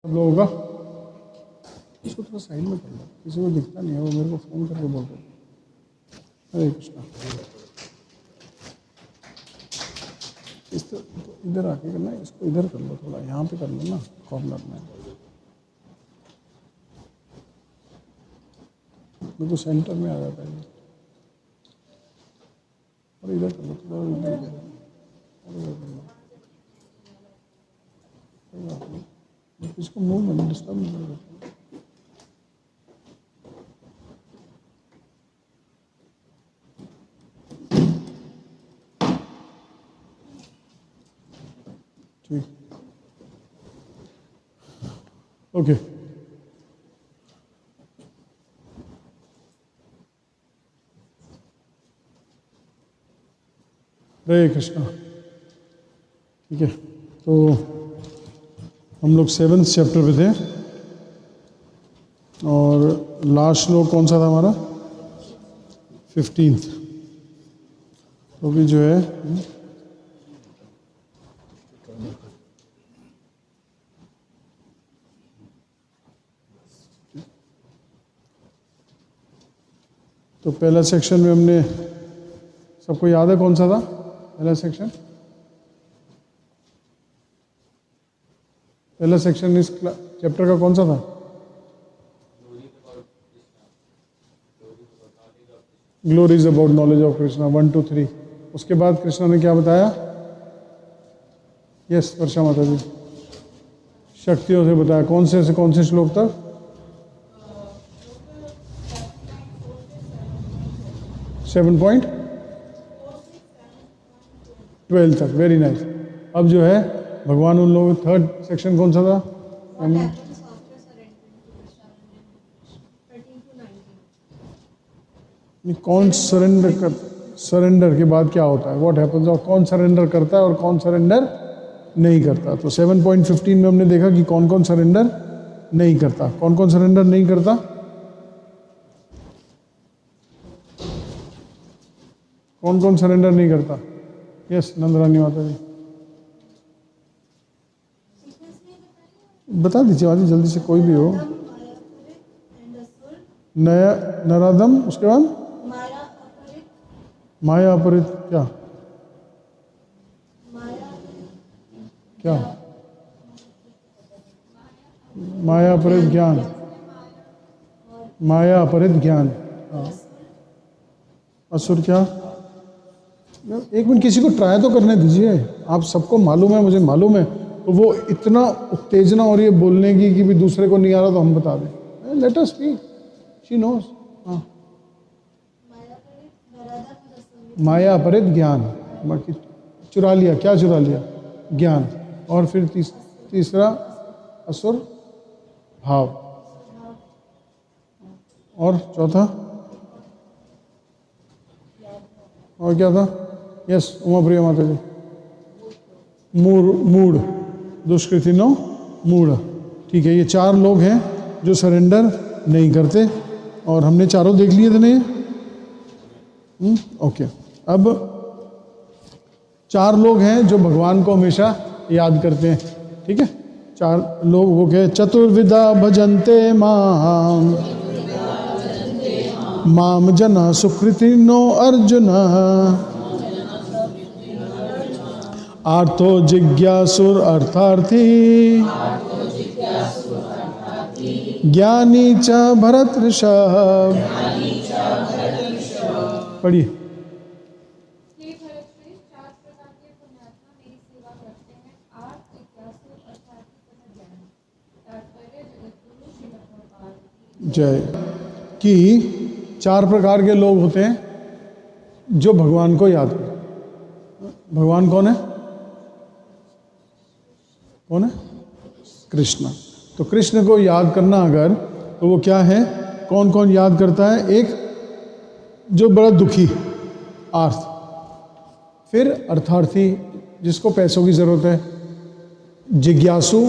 सब लोगों का इसको थोड़ा साइड में कर लो, किसी को दिखता नहीं है, वो मेरे को फ़ोन करके बोल रहे हैं। हरे कृष्णा। इस तो इधर आके करना है, इसको इधर कर लो, थोड़ा यहाँ पे कर लो ना, कॉर्नर में। बिल्कुल सेंटर में आ जाता है और इधर कर लो, थोड़ा इधर कर लो, कोई बात नहीं, इसको मूव में डिस्टर्ब नहीं करो। ठीक, ओके। हरे कृष्णा। ठीक है, तो हम लोग 7th चैप्टर पे थे और लास्ट श्लोक कौन सा था हमारा? 15th। तो भी जो है तो पहला सेक्शन में हमने, सबको याद है कौन सा था पहला सेक्शन? पहला सेक्शन इस चैप्टर का कौन सा था? Glories about knowledge of Krishna 1 to 3। उसके बाद कृष्णा ने क्या बताया? यस वर्षा माता जी, शक्तियों से बताया। कौन से श्लोक तक? सेवन पॉइंट 12 तक। Very nice. अब जो है भगवान उन लोगों, थर्ड सेक्शन कौन सा था? कौन सरेंडर कर, सरेंडर के बाद क्या होता है, व्हाट हैपेंस, और कौन सरेंडर करता है और कौन सरेंडर नहीं करता। तो 7.15 में हमने देखा कि कौन कौन सरेंडर नहीं करता। कौन कौन सरेंडर नहीं करता? कौन कौन सरेंडर नहीं करता? यस नंदरानी माता जी बता दीजिए, आदि जल्दी से, कोई भी हो। नया नरादम, उसके बाद माया अपरित, क्या क्या? माया अपरित ज्ञान, माया अपरित ज्ञान। असुर क्या? एक मिनट, किसी को ट्राई तो करने दीजिए। आप सबको मालूम है, मुझे मालूम है, तो वो इतना उत्तेजना हो रही है बोलने की कि भी दूसरे को नहीं आ रहा तो हम बता दें। Let us speak, she knows. हाँ, माया अपरित ज्ञान, बाकी चुरा लिया, क्या चुरा लिया? ज्ञान। और फिर तीसरा असुर भाव, और चौथा और क्या था? यस उमा प्रिया माता जी, मूड, दुष्कृति नो मूड। ठीक है, ये 4 लोग हैं जो सरेंडर नहीं करते और हमने चारों देख लिए थे ना ये। ओके, अब 4 लोग हैं जो भगवान को हमेशा याद करते हैं। ठीक है, 4 लोग वो कहे, चतुर्विधा भजन्ते माम, माम जना सुकृतिनो अर्जुन, आर्थो जिज्ञासुर अर्थार्थी, ज्ञानी च भरत ऋषभ। पढ़िए। जय। कि 4 प्रकार के लोग होते हैं जो भगवान को याद करते। भगवान कौन है? कौन है? कृष्ण। तो कृष्ण को याद करना अगर, तो वो क्या है, कौन कौन याद करता है? एक जो बड़ा दुखी, आर्थ, फिर अर्थार्थी जिसको पैसों की जरूरत है, जिज्ञासु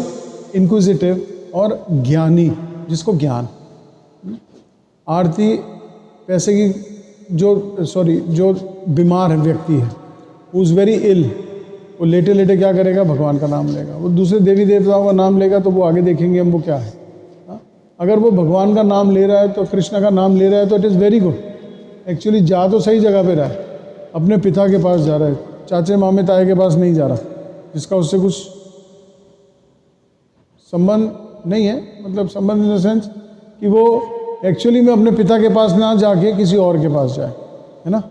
इंक्विजिटिव, और ज्ञानी जिसको ज्ञान। आरती पैसे की जो बीमार है व्यक्ति है, हु इज़ वेरी इल, वो लेटे लेटे क्या करेगा, भगवान का नाम लेगा। वो दूसरे देवी देवताओं का नाम लेगा तो वो आगे देखेंगे हम वो क्या है। अगर वो भगवान का नाम ले रहा है तो कृष्ण का नाम ले रहा है तो it is very good. Actually जा तो सही जगह पे रहा है, अपने पिता के पास जा रहा है, चाचे मामे ताए के पास नहीं जा रहा, जिसका उससे कुछ संबंध नहीं है। मतलब संबंध इन द सेंस कि वो एक्चुअली में अपने पिता के पास ना जाके किसी और के पास जाए, है ना।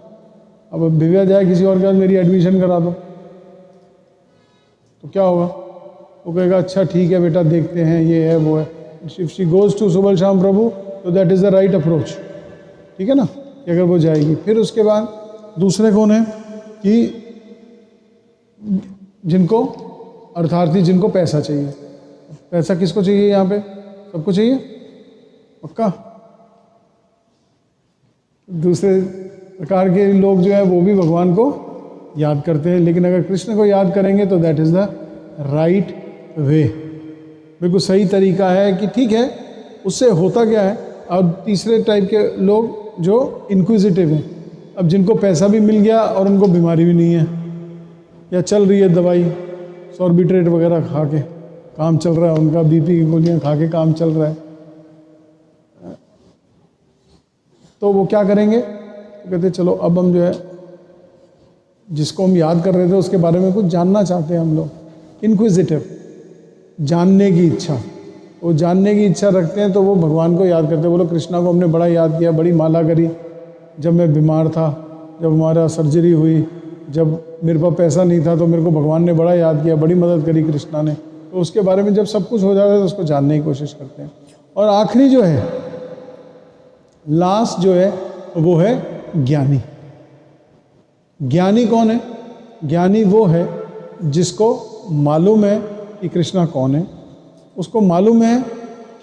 अब दिव्या जाए किसी और के पास, मेरी एडमिशन करा दो, तो क्या होगा, वो कहेगा अच्छा ठीक है बेटा देखते हैं, ये है वो है। If she goes to Subal Shyam Prabhu तो that is the right approach, ठीक है ना, कि अगर वो जाएगी। फिर उसके बाद दूसरे कौन है कि जिनको अर्थार्थी, जिनको पैसा चाहिए। पैसा किसको चाहिए यहाँ पे, सबको चाहिए पक्का। दूसरे प्रकार के लोग जो है वो भी भगवान को याद करते हैं, लेकिन अगर कृष्ण को याद करेंगे तो that is the right way, बिल्कुल सही तरीका है। कि ठीक है, उससे होता क्या है। और तीसरे टाइप के लोग जो इंक्विजिटिव हैं, अब जिनको पैसा भी मिल गया और उनको बीमारी भी नहीं है, या चल रही है दवाई सॉर्बिट्रेट वगैरह खा के काम चल रहा है, उनका बीपी की गोलियां खा के काम चल रहा है, तो वो क्या करेंगे, तो कहते चलो अब हम जो है जिसको हम याद कर रहे थे उसके बारे में कुछ जानना चाहते हैं हम लोग। इंक्विजिटिव, जानने की इच्छा, वो जानने की इच्छा रखते हैं तो वो भगवान को याद करते हैं। बोलो कृष्णा को हमने बड़ा याद किया, बड़ी माला करी, जब मैं बीमार था, जब हमारा सर्जरी हुई, जब मेरे पास पैसा नहीं था तो मेरे को भगवान ने बड़ा याद किया, बड़ी मदद करी कृष्णा ने। तो उसके बारे में जब सब कुछ हो जाता है तो उसको जानने की कोशिश करते हैं। और आखिरी जो है, लास्ट जो है वो है ज्ञानी। ज्ञानी कौन है, ज्ञानी वो है जिसको मालूम है कि कृष्णा कौन है, उसको मालूम है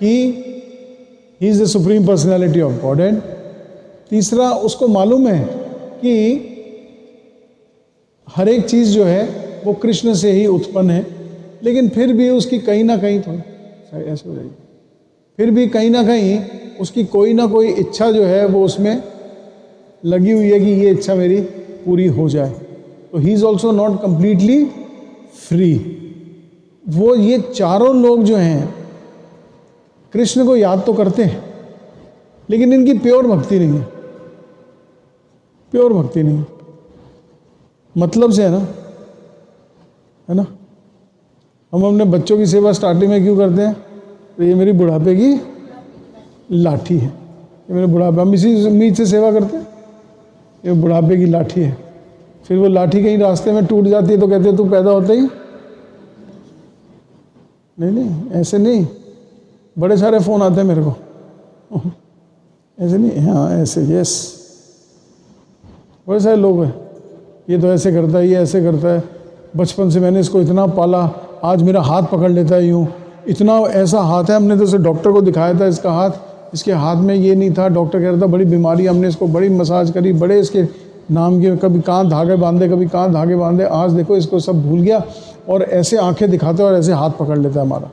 कि he is the supreme personality of God. And तीसरा, उसको मालूम है कि हर एक चीज़ जो है वो कृष्ण से ही उत्पन्न है, लेकिन फिर भी उसकी कहीं ना कहीं थोड़ी ऐसे हो जाएगी, फिर भी कहीं ना कहीं उसकी कोई ना कोई इच्छा जो है वो उसमें लगी हुई है कि ये इच्छा मेरी पूरी हो जाए। तो he is also not completely free. वो ये चारों लोग जो हैं कृष्ण को याद तो करते हैं, लेकिन इनकी प्योर भक्ति नहीं है, प्योर भक्ति नहीं है, मतलब से है ना। हम अपने बच्चों की सेवा स्टार्टिंग में क्यों करते हैं, तो ये मेरी बुढ़ापे की लाठी है, ये मेरे बुढ़ापे, हम इसी उम्मीद से सेवा करते हैं, ये बुढ़ापे की लाठी है। फिर वो लाठी कहीं रास्ते में टूट जाती है तो कहते हैं तू पैदा होता ही नहीं, ऐसे नहीं। बड़े सारे फ़ोन आते हैं मेरे को, ऐसे नहीं, हाँ ऐसे, यस, बड़े सारे लोग हैं, ये तो ऐसे करता है, ये ऐसे करता है, बचपन से मैंने इसको इतना पाला, आज मेरा हाथ पकड़ लेता है यूँ, इतना ऐसा हाथ है, हमने तो इसे डॉक्टर को दिखाया था, इसका हाथ, इसके हाथ में ये नहीं था, डॉक्टर कह रहा था बड़ी बीमारी, हमने इसको बड़ी मसाज करी, बड़े इसके नाम के, कभी कहाँ धागे बांधे, कभी कहाँ धागे बांधे, आज देखो इसको सब भूल गया, और ऐसे आंखें दिखाते और ऐसे हाथ पकड़ लेता है हमारा।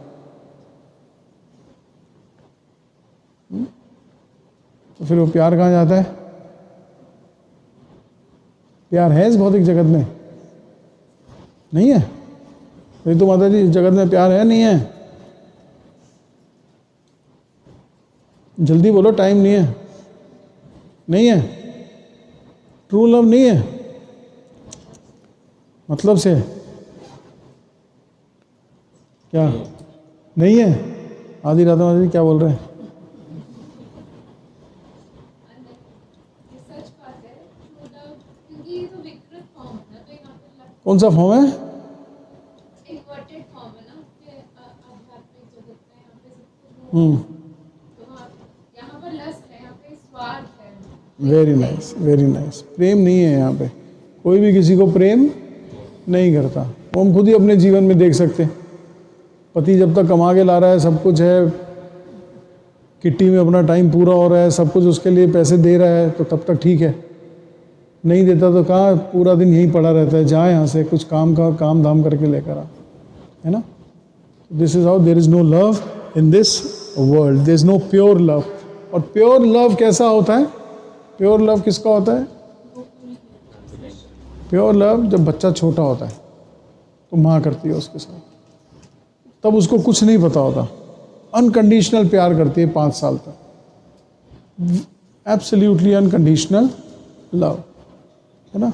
तो फिर वो प्यार कहाँ जाता है, प्यार है इस भौतिक जगत में, नहीं है। नहीं तो माता जी इस जगत में प्यार है, नहीं है, जल्दी बोलो, टाइम नहीं है, नहीं है, ट्रू लव नहीं है, मतलब से क्या नहीं है। आदि राधा माता जी क्या बोल रहे हैं, कौन सा फॉर्म है, वेरी नाइस, वेरी नाइस। प्रेम नहीं है यहाँ पे, कोई भी किसी को प्रेम नहीं करता। वो हम खुद ही अपने जीवन में देख सकते हैं। पति जब तक कमा के ला रहा है, सब कुछ है, किट्टी में अपना टाइम पूरा हो रहा है, सब कुछ उसके लिए पैसे दे रहा है, तो तब तक ठीक है। नहीं देता तो कहाँ, पूरा दिन यहीं पड़ा रहता है, जहाँ यहाँ से कुछ काम धाम करके लेकर आ, है ना। This is how there is no love in this world, there is no pure love. और प्योर लव कैसा होता है, प्योर लव किसका होता है, प्योर लव जब बच्चा छोटा होता है, तो माँ करती है उसके साथ। तब उसको कुछ नहीं पता होता, अनकंडीशनल प्यार करती है 5 साल तक, एब्सोल्युटली अनकंडीशनल लव, है ना,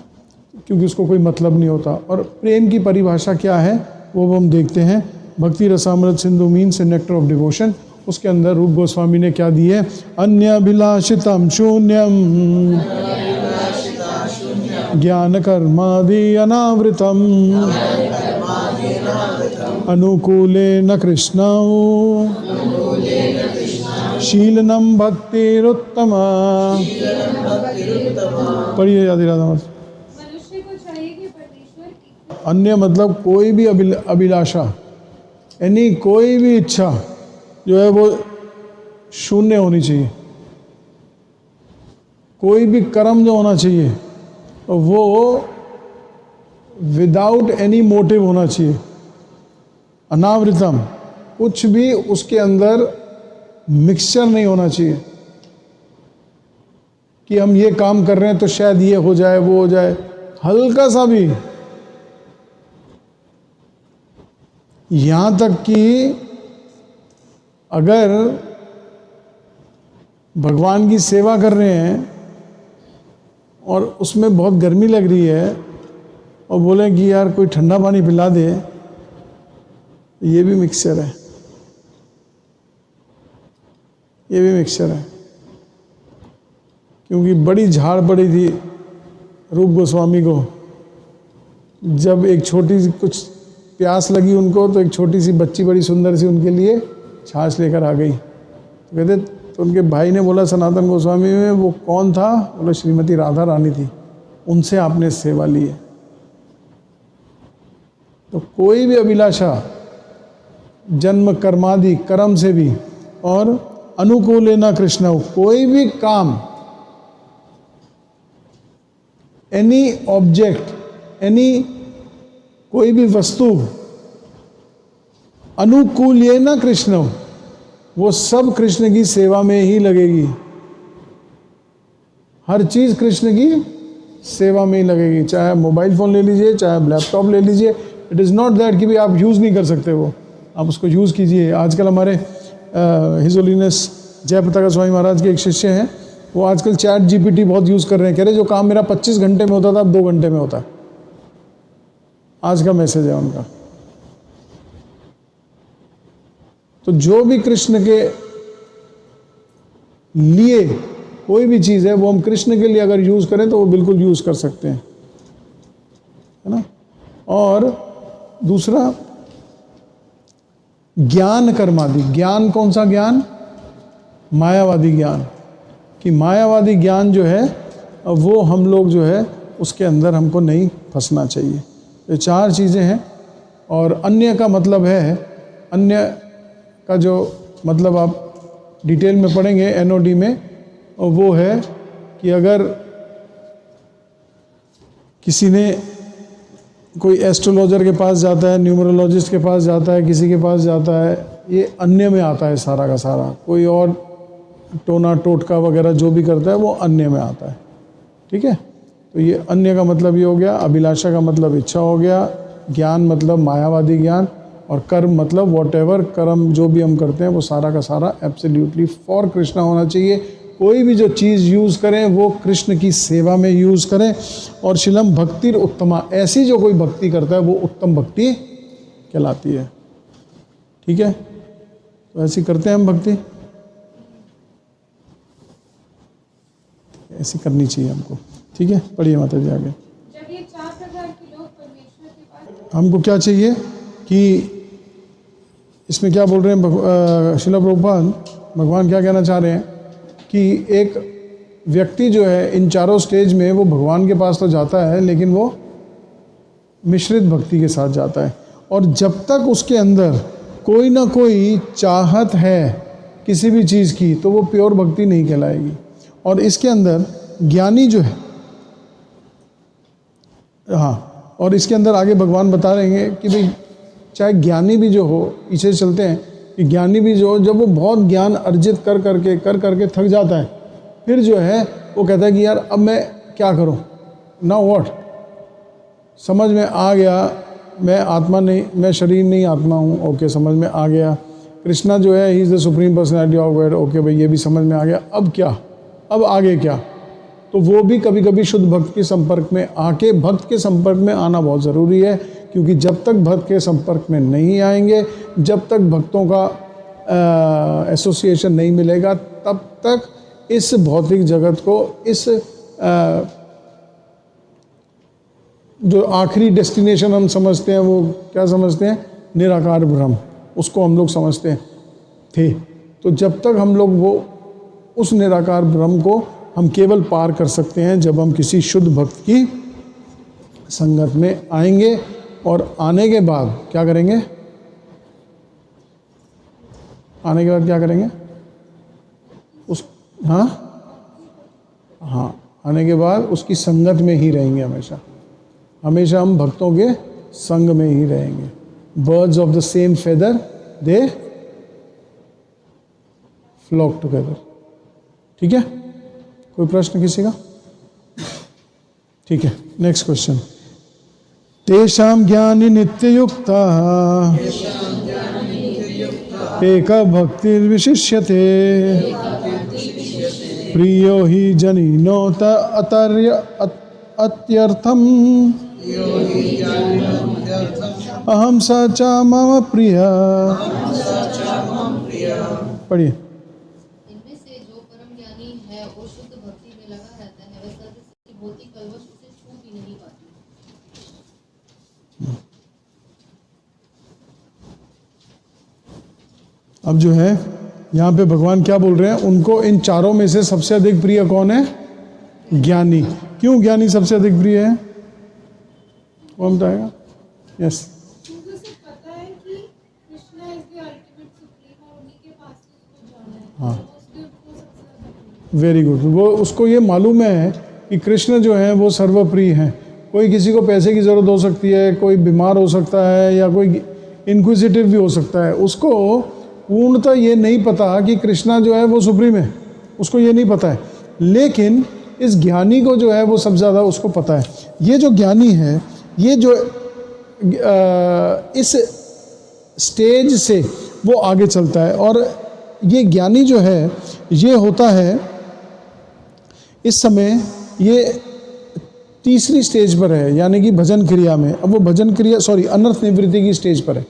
क्योंकि उसको कोई मतलब नहीं होता। और प्रेम की परिभाषा क्या है वो हम देखते हैं। भक्ति Rasamrita Sindhu means nectar of devotion. उसके अंदर रूप गोस्वामी ने क्या दिए, अन्यभिलाषितम शून्यम ज्ञान कर्मादि अनावृतम अनुकूले न कृष्णौ शीलनम भक्तिरुत्तमा। पढ़िए याद राधा। मनुष्य को चाहिए कि परमेश्वर की अन्य मतलब कोई भी अभिलाषा, यानी कोई भी इच्छा जो है वो शून्य होनी चाहिए। कोई भी कर्म जो होना चाहिए वो विदाउट एनी मोटिव होना चाहिए। अनावृतम, कुछ भी उसके अंदर मिक्सचर नहीं होना चाहिए कि हम ये काम कर रहे हैं तो शायद ये हो जाए वो हो जाए, हल्का सा भी। यहां तक कि अगर भगवान की सेवा कर रहे हैं और उसमें बहुत गर्मी लग रही है और बोले कि यार कोई ठंडा पानी पिला दे, ये भी मिक्सचर है, ये भी मिक्सचर है। क्योंकि बड़ी झाड़ पड़ी थी रूप गोस्वामी को, जब एक छोटी सी कुछ प्यास लगी उनको, तो एक छोटी सी बच्ची बड़ी सुंदर सी उनके लिए छाछ लेकर आ गई। तो कहते, तो उनके भाई ने बोला सनातन गोस्वामी में वो कौन था? बोले श्रीमती राधा रानी थी, उनसे आपने सेवा ली है। तो कोई भी अभिलाषा जन्म कर्मादि कर्म से भी, और अनुकूल न कृष्ण, कोई भी काम, एनी ऑब्जेक्ट, एनी कोई भी वस्तु अनुकूल न कृष्ण, वो सब कृष्ण की सेवा में ही लगेगी। हर चीज कृष्ण की सेवा में ही लगेगी। चाहे मोबाइल फोन ले लीजिए, चाहे लैपटॉप ले लीजिए, इट इज़ नॉट दैट कि भी आप यूज़ नहीं कर सकते, वो आप उसको यूज़ कीजिए। आजकल हमारे हिज होलीनेस जय पताका स्वामी महाराज के एक शिष्य हैं, वो आजकल चैट जीपीटी बहुत यूज़ कर रहे हैं। कह रहे जो काम मेरा 25 घंटे में होता था अब 2 घंटे में होता है। आज का मैसेज है उनका। तो जो भी कृष्ण के लिए कोई भी चीज़ है, वो हम कृष्ण के लिए अगर यूज़ करें तो वो बिल्कुल यूज़ कर सकते हैं, है ना। और दूसरा ज्ञान कर्मादि। ज्ञान कौन सा ज्ञान? मायावादी ज्ञान। कि मायावादी ज्ञान जो है वो हम लोग जो है उसके अंदर हमको नहीं फंसना चाहिए। ये 4 चीज़ें हैं। और अन्य का मतलब है, अन्य का जो मतलब आप डिटेल में पढ़ेंगे एनओडी में, और वो है कि अगर किसी ने कोई एस्ट्रोलॉजर के पास जाता है, न्यूमरोलॉजिस्ट के पास जाता है, किसी के पास जाता है, ये अन्य में आता है सारा का सारा। कोई और टोना टोटका वगैरह जो भी करता है वो अन्य में आता है, ठीक है। तो ये अन्य का मतलब ये हो गया। अभिलाषा का मतलब इच्छा हो गया। ज्ञान मतलब मायावादी ज्ञान। और कर्म मतलब वॉटएवर कर्म जो भी हम करते हैं वो सारा का सारा एब्सोल्युटली फॉर कृष्ण होना चाहिए। कोई भी जो चीज़ यूज़ करें वो कृष्ण की सेवा में यूज़ करें। और शिलम भक्तिर उत्तमा, ऐसी जो कोई भक्ति करता है वो उत्तम भक्ति कहलाती है, ठीक है। तो ऐसी करते हैं हम भक्ति, ऐसी करनी चाहिए हमको, ठीक है। पढ़िए माता जी आगे। जब ये 4 प्रकार के लोग परमेश्वर के पास, हमको क्या चाहिए कि इसमें क्या बोल रहे हैं श्रील प्रभुपाद, भगवान क्या कहना चाह रहे हैं कि एक व्यक्ति जो है इन 4 स्टेज में वो भगवान के पास तो जाता है, लेकिन वो मिश्रित भक्ति के साथ जाता है। और जब तक उसके अंदर कोई ना कोई चाहत है किसी भी चीज़ की, तो वो प्योर भक्ति नहीं कहलाएगी। और इसके अंदर ज्ञानी जो है, हाँ, और इसके अंदर आगे भगवान बता रहे हैं कि भाई चाहे ज्ञानी भी जो हो, पीछे चलते हैं कि ज्ञानी भी जो हो, जब वो बहुत ज्ञान अर्जित कर करके थक जाता है, फिर जो है वो कहता है कि यार अब मैं क्या करूं, नाउ व्हाट, समझ में आ गया मैं आत्मा नहीं, मैं शरीर नहीं आत्मा हूँ, ओके समझ में आ गया। कृष्णा जो है he is the supreme personality of God, okay भाई ये भी समझ में आ गया। अब क्या, अब आगे क्या? तो वो भी कभी कभी शुद्ध भक्त के संपर्क में आके, भक्त के संपर्क में आना बहुत ज़रूरी है, क्योंकि जब तक भक्त के संपर्क में नहीं आएंगे, जब तक भक्तों का एसोसिएशन नहीं मिलेगा, तब तक इस भौतिक जगत को, इस जो आखिरी डेस्टिनेशन हम समझते हैं, वो क्या समझते हैं? निराकार ब्रह्म, उसको हम लोग समझते थे। तो जब तक हम लोग वो उस निराकार ब्रह्म को हम केवल पार कर सकते हैं जब हम किसी शुद्ध भक्त की संगत में आएंगे। और आने के बाद क्या करेंगे? आने के बाद क्या करेंगे? हाँ, आने के बाद उसकी संगत में ही रहेंगे हमेशा। हमेशा हम भक्तों के संग में ही रहेंगे। Birds of the same feather they flock together. ठीक है, कोई प्रश्न किसी का? ठीक है, नेक्स्ट क्वेश्चन। तेषां ज्ञानी नित्ययुक्ता एक भक्तिर्विशिष्यते प्रियो हि जनिनोत अत्यर्थम अहम स च मम प्रिय। पढ़िए। इनमें से जो परम ज्ञानी है वो शुद्ध भक्ति में लगा रहता है, वह सर्व भौतिक कलवश उसे छू भी नहीं पाती। अब जो है यहाँ पे भगवान क्या बोल रहे हैं? उनको इन चारों में से सबसे अधिक प्रिय कौन है? ज्ञानी। क्यों ज्ञानी सबसे अधिक प्रिय है? कौन बताएगा? यस। क्योंकि उसे पता है कि Krishna is the ultimate supreme और उन्हीं के पास उसको जाना है। हाँ, तो उसलिए उनको सबसे ज्यादा वेरी गुड। वो उसको ये मालूम है कि कृष्ण जो है वो सर्वप्रिय हैं। कोई किसी को पैसे की ज़रूरत हो सकती है, कोई बीमार हो सकता है, या कोई इनक्विजिटिव भी हो सकता है। उसको पूर्णतः ये नहीं पता कि कृष्णा जो है वो सुप्रीम है, उसको ये नहीं पता है। लेकिन इस ज्ञानी को जो है वो सबसे ज़्यादा उसको पता है। ये जो ज्ञानी है, ये जो इस स्टेज से वो आगे चलता है। और ये ज्ञानी जो है ये होता है इस समय, ये तीसरी स्टेज पर है, यानी कि भजन क्रिया में। अब वो भजन क्रिया अनर्थ निवृत्ति की स्टेज पर है।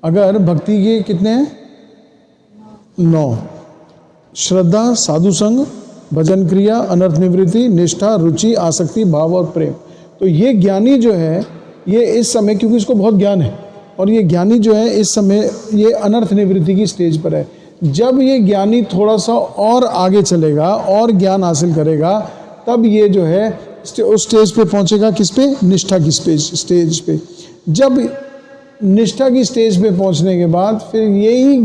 अगर भक्ति के कितने हैं? 9। श्रद्धा, साधु संग, भजन क्रिया, अनर्थ निवृत्ति, निष्ठा, रुचि, आसक्ति, भाव और प्रेम। तो ये ज्ञानी जो है ये इस समय, क्योंकि इसको बहुत ज्ञान है, और ये ज्ञानी जो है इस समय ये अनर्थ निवृत्ति की स्टेज पर है। जब ये ज्ञानी थोड़ा सा और आगे चलेगा और ज्ञान हासिल करेगा, तब ये जो है उस स्टेज पे पहुंचेगा। किस पे? निष्ठा की स्टेज पे। जब निष्ठा की स्टेज पे पहुंचने के बाद फिर ये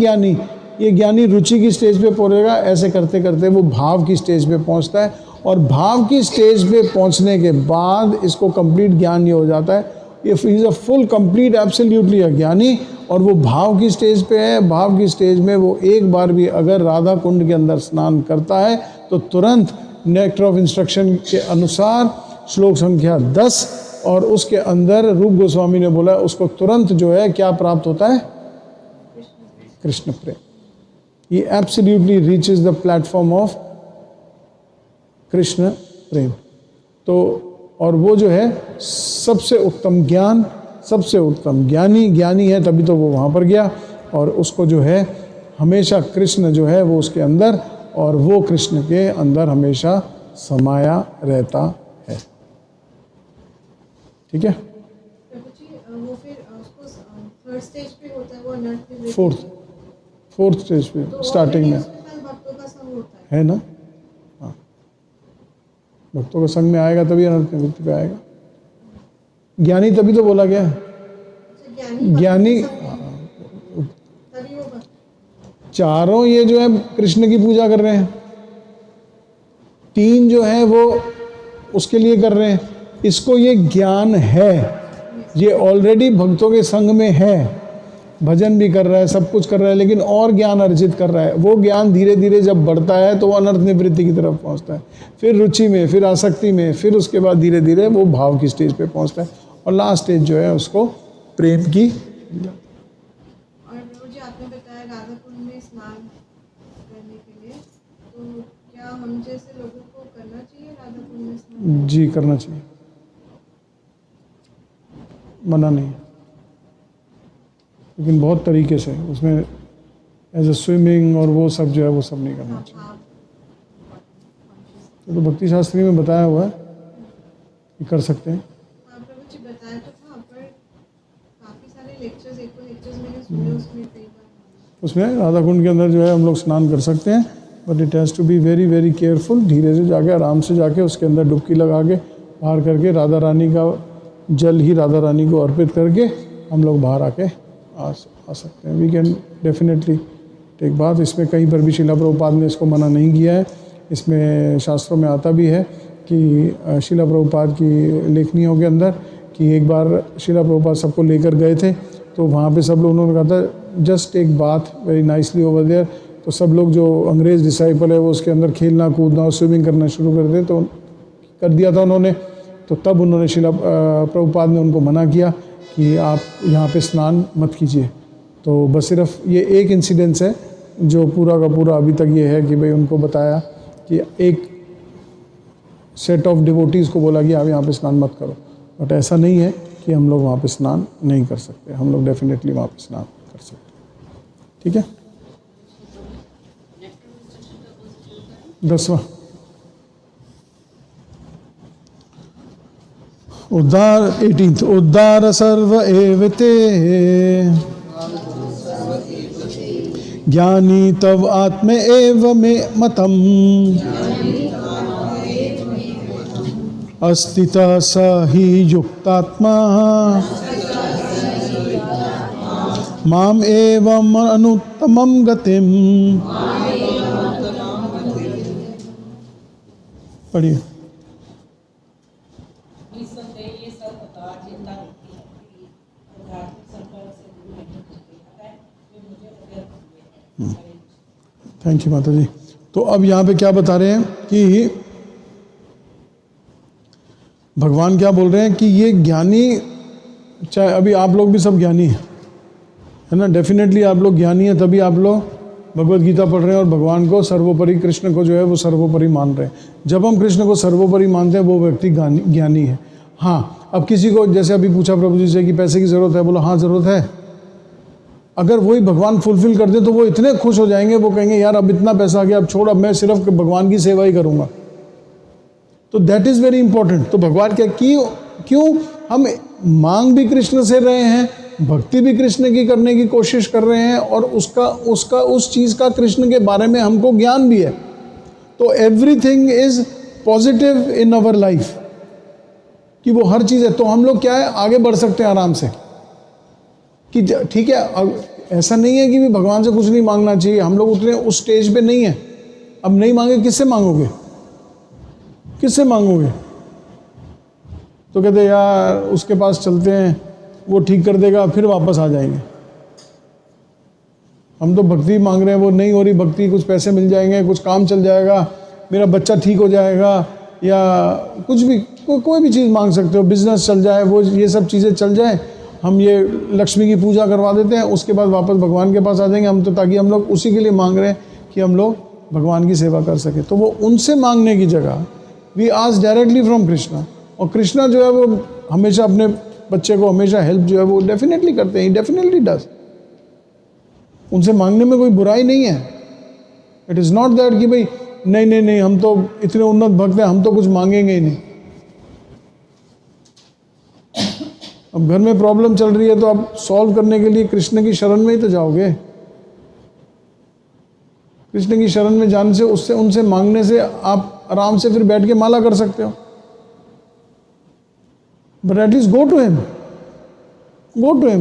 ज्ञानी रुचि की स्टेज पे पहुंचेगा। ऐसे करते करते वो भाव की स्टेज पे पहुंचता है, और भाव की स्टेज पे पहुंचने के बाद इसको कंप्लीट ज्ञान ये हो जाता है। If is a full complete absolutely अ ज्ञानी, और वो भाव की स्टेज पे है। भाव की स्टेज में वो एक बार भी अगर राधा कुंड के अंदर स्नान करता है तो तुरंत नेक्टर ऑफ इंस्ट्रक्शन के अनुसार श्लोक संख्या 10 और उसके अंदर रूप गोस्वामी ने बोला उसको तुरंत जो है क्या प्राप्त होता है? कृष्ण प्रेम। ये absolutely reaches the platform of Krishna prem. तो और वो जो है सबसे उत्तम ज्ञान, सबसे उत्तम ज्ञानी है, तभी तो वो वहाँ पर गया। और उसको जो है हमेशा कृष्ण जो है वो उसके अंदर, और वो कृष्ण के अंदर हमेशा समाया रहता है। ठीक है। प्रभु जी, वो फिर उसको थर्ड स्टेज पे होता है, वो अनर्थ निवृत्ति। फोर्थ स्टेज पे तो स्टार्टिंग में भक्तों का संग होता है ना। हाँ, भक्तों के संग में आएगा तभी अनर्थ निवृत्ति पे आएगा। ज्ञानी तभी तो बोला गया है। ज्ञानी तभी वो चारों ये जो है कृष्ण की पूजा कर रहे हैं, 3 जो है वो उसके लिए कर रहे हैं। इसको ये ज्ञान है, ये ऑलरेडी भक्तों के संग में है, भजन भी कर रहा है, सब कुछ कर रहा है, लेकिन और ज्ञान अर्जित कर रहा है। वो ज्ञान धीरे धीरे जब बढ़ता है तो वो अनर्थ निवृत्ति की तरफ पहुंचता है, फिर रुचि में, फिर आसक्ति में, फिर उसके बाद धीरे धीरे वो भाव की स्टेज पे पहुंचता है। और लास्ट स्टेज जो है उसको प्रेम की। और प्रभु जी आपने बताया राधा कुंड में स्नान करने के लिए, तो क्या हम जैसे लोगों को करना चाहिए राधा कुंड में स्नान? जी करना चाहिए, मना नहीं, लेकिन बहुत तरीके से उसमें एज ए स्विमिंग और वो सब जो है वो सब नहीं करना चाहिए। हाँ, तो भक्ति शास्त्री में बताया हुआ है कि कर सकते हैं। हाँ प्रभु जी बताया तो था, पर काफ़ी सारे लेक्चर्स, एक दो लेक्चर्स मैंने सुने उसमें कई बार। उसमें राधा कुंड के अंदर जो है हम लोग स्नान कर सकते हैं, but it has to be very very careful. धीरे से जाके आराम से जाके उसके अंदर डुबकी लगा के बाहर करके राधा रानी का जल ही राधा रानी को अर्पित करके हम लोग बाहर आके आ सकते हैं। वी कैन डेफिनेटली टेक बात। इसमें कहीं पर भी शिला प्रभुपाद ने इसको मना नहीं किया है। इसमें शास्त्रों में आता भी है कि शिला प्रभुपाद की लेखनियों के अंदर कि एक बार शिला प्रभुपाद सबको लेकर गए थे, तो वहाँ पे सब लोग उन्होंने कहा था just take bath very nicely over there. तो सब लोग जो अंग्रेज़ डिसाइपल है वो उसके अंदर खेलना कूदना और स्विमिंग करना शुरू कर दिए, तो कर दिया था उन्होंने। तो तब उन्होंने शिला प्रभुपाद ने उनको मना किया कि आप यहाँ पे स्नान मत कीजिए। तो बस सिर्फ ये एक इंसिडेंस है जो पूरा का पूरा अभी तक ये है कि भाई उनको बताया कि एक सेट ऑफ डिवोटीज़ को बोला कि आप यहाँ पे स्नान मत करो, बट ऐसा नहीं है कि हम लोग वहाँ पे स्नान नहीं कर सकते। हम लोग डेफिनेटली वहाँ पे स्नान कर सकते हैं। ठीक है, 10वां उद्धार 18 उद्धार सर्व एवते ज्ञानी तव आत्म एव मे मतम अस्तितः स ही युक्तात्मा माम एवं अनुत्तमं गतिम। पढ़िए। निस्संदेह ये सब प्रकार चिंता होती है कि आध्यात्मिक संपर्क से दूर नहीं हो सकते, अतः वे मुझे अत्यंत हुए हैं। थैंक यू माता जी। तो अब यहाँ पे क्या बता रहे हैं कि भगवान क्या बोल रहे हैं कि ये ज्ञानी, चाहे अभी आप लोग भी सब ज्ञानी हैं, है ना, डेफिनेटली आप लोग ज्ञानी हैं, तभी आप लोग भगवत गीता पढ़ रहे हैं और भगवान को सर्वोपरि, कृष्ण को जो है वो सर्वोपरि मान रहे हैं। जब हम कृष्ण को सर्वोपरि मानते हैं वो व्यक्ति ज्ञानी है। हाँ, अब किसी को जैसे अभी पूछा प्रभु जी से कि पैसे की ज़रूरत है, बोला हाँ ज़रूरत है। अगर वही भगवान फुलफिल कर दे तो वो इतने खुश हो जाएंगे, वो कहेंगे यार अब इतना पैसा आ गया, अब छोड़, अब मैं सिर्फ भगवान की सेवा ही करूँगा। तो दैट इज़ वेरी इंपॉर्टेंट। तो भगवान क्या क्यों हम मांग भी कृष्ण से रहे हैं, भक्ति भी कृष्ण की करने की कोशिश कर रहे हैं, और उस चीज़ का कृष्ण के बारे में हमको ज्ञान भी है। तो everything is positive in our life, कि वो हर चीज़ है। तो हम लोग क्या है, आगे बढ़ सकते हैं आराम से कि ठीक है। अब ऐसा नहीं है कि भी भगवान से कुछ नहीं मांगना चाहिए, हम लोग उतने उस स्टेज पे नहीं है। अब नहीं मांगे किससे मांगोगे, किससे मांगोगे? तो कहते यार उसके पास चलते हैं, वो ठीक कर देगा, फिर वापस आ जाएंगे। हम तो भक्ति मांग रहे हैं, वो नहीं हो रही भक्ति, कुछ पैसे मिल जाएंगे, कुछ काम चल जाएगा, मेरा बच्चा ठीक हो जाएगा, या कुछ भी कोई भी चीज़ मांग सकते हो, बिजनेस चल जाए, वो ये सब चीज़ें चल जाए, हम ये लक्ष्मी की पूजा करवा देते हैं, उसके बाद वापस भगवान के पास आ जाएंगे हम। तो ताकि हम लोग उसी के लिए मांग रहे हैं कि हम लोग भगवान की सेवा कर सके। तो वो उनसे मांगने की जगह we ask directly from Krishna. और कृष्णा जो है वो हमेशा अपने बच्चे को हमेशा हेल्प जो है वो डेफिनेटली करते हैं, डेफिनेटली डज। उनसे मांगने में कोई बुराई नहीं है। इट इज़ नॉट दैट कि भाई नहीं हम तो इतने उन्नत भक्त हैं, हम तो कुछ मांगेंगे ही नहीं। अब घर में प्रॉब्लम चल रही है तो आप सॉल्व करने के लिए कृष्ण की शरण में ही तो जाओगे। कृष्ण की शरण में जाने से, उनसे मांगने से आप आराम से फिर बैठ के माला कर सकते हो। But at least go to him,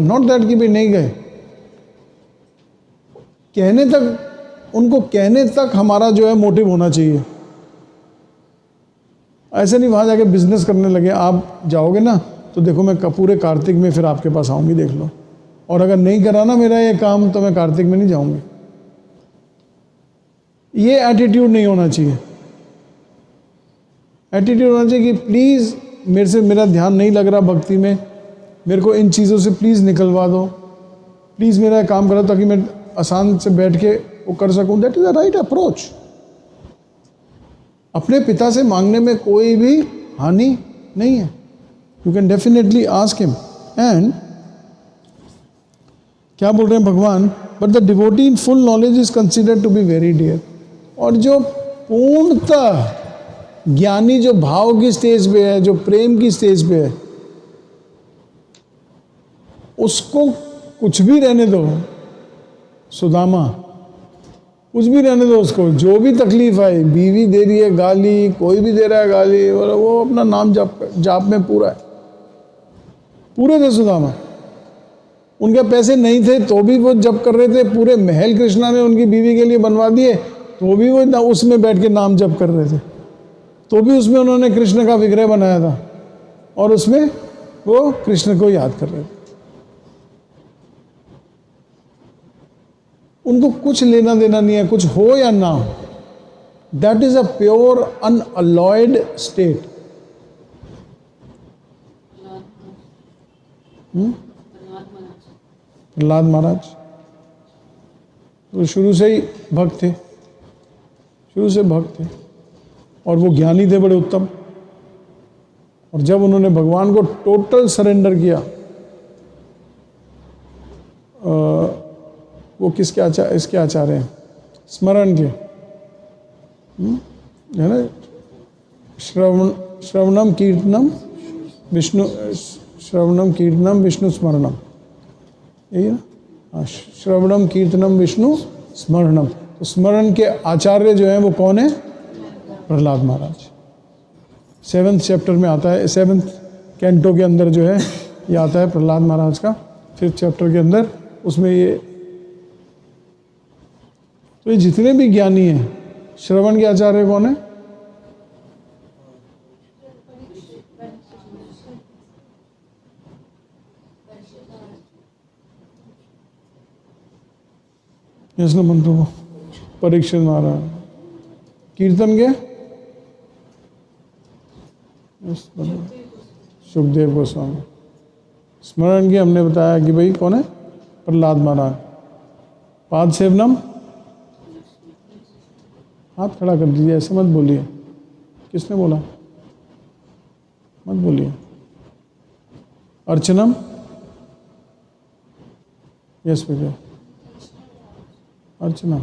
not that कि भाई नहीं गए। कहने तक, उनको कहने तक हमारा जो है मोटिव होना चाहिए। ऐसे नहीं वहां जाके बिजनेस करने लगे। आप जाओगे ना तो देखो मैं पूरे कार्तिक में फिर आपके पास आऊंगी, देख लो, और अगर नहीं करा ना मेरा ये काम तो मैं कार्तिक में नहीं जाऊंगी। ये एटीट्यूड नहीं होना चाहिए। एटीट्यूड होना चाहिए कि प्लीज़ मेरे से, मेरा ध्यान नहीं लग रहा भक्ति में, मेरे को इन चीज़ों से प्लीज़ निकलवा दो, प्लीज़ मेरा काम करो ताकि मैं आसान से बैठ के वो कर सकूं। That is the right approach. अपने पिता से मांगने में कोई भी हानि नहीं है। You can definitely ask him. And क्या बोल रहे हैं भगवान, but the devotee in full knowledge is considered to be very dear. और जो पूर्णतः ज्ञानी, जो भाव की स्टेज पे है, जो प्रेम की स्टेज पे है, उसको कुछ भी रहने दो सुदामा, कुछ भी रहने दो उसको, जो भी तकलीफ आई, बीवी दे रही है गाली, कोई भी दे रहा है गाली, और वो अपना नाम जाप में पूरा है। पूरे थे सुदामा। उनके पैसे नहीं थे तो भी वो जप कर रहे थे। पूरे महल कृष्णा ने उनकी बीवी के लिए बनवा दिए तो भी वो उसमें बैठ के नाम जप कर रहे थे। तो भी उसमें उन्होंने कृष्ण का विग्रह बनाया था और उसमें वो कृष्ण को याद कर रहे थे। उनको कुछ लेना देना नहीं है, कुछ हो या ना हो। That is a pure unalloyed state. Prahlad Maharaj तो शुरू से ही भक्त थे, शुरू से भक्त थे और वो ज्ञानी थे, बड़े उत्तम। और जब उन्होंने भगवान को टोटल सरेंडर किया, वो किसके आचार्य, इसके आचार्य हैं स्मरण के, है ना, श्रवणम कीर्तनम विष्णु, श्रवणम कीर्तनम विष्णु स्मरणम, यही ना, हाँ, श्रवणम कीर्तनम विष्णु स्मरणम। तो स्मरण के आचार्य जो हैं वो कौन है? प्रहलाद महाराज। 7th चैप्टर में आता है, 7th कैंटो के अंदर जो है ये आता है प्रहलाद महाराज का 5th चैप्टर के अंदर। उसमें ये तो ये जितने भी ज्ञानी हैं, श्रवण के आचार्य कौन है? इसने मंत्रों को परीक्षित महाराज। कीर्तन के सुखदेव गोस्वामी। स्मरण के हमने बताया कि भाई कौन है? प्रहलाद महाराज। पाद सेवनम, हाथ खड़ा कर दीजिए, ऐसे मत बोलिए। किसने बोला? मत बोलिए। अर्चनम, यस बेटे, अर्चना।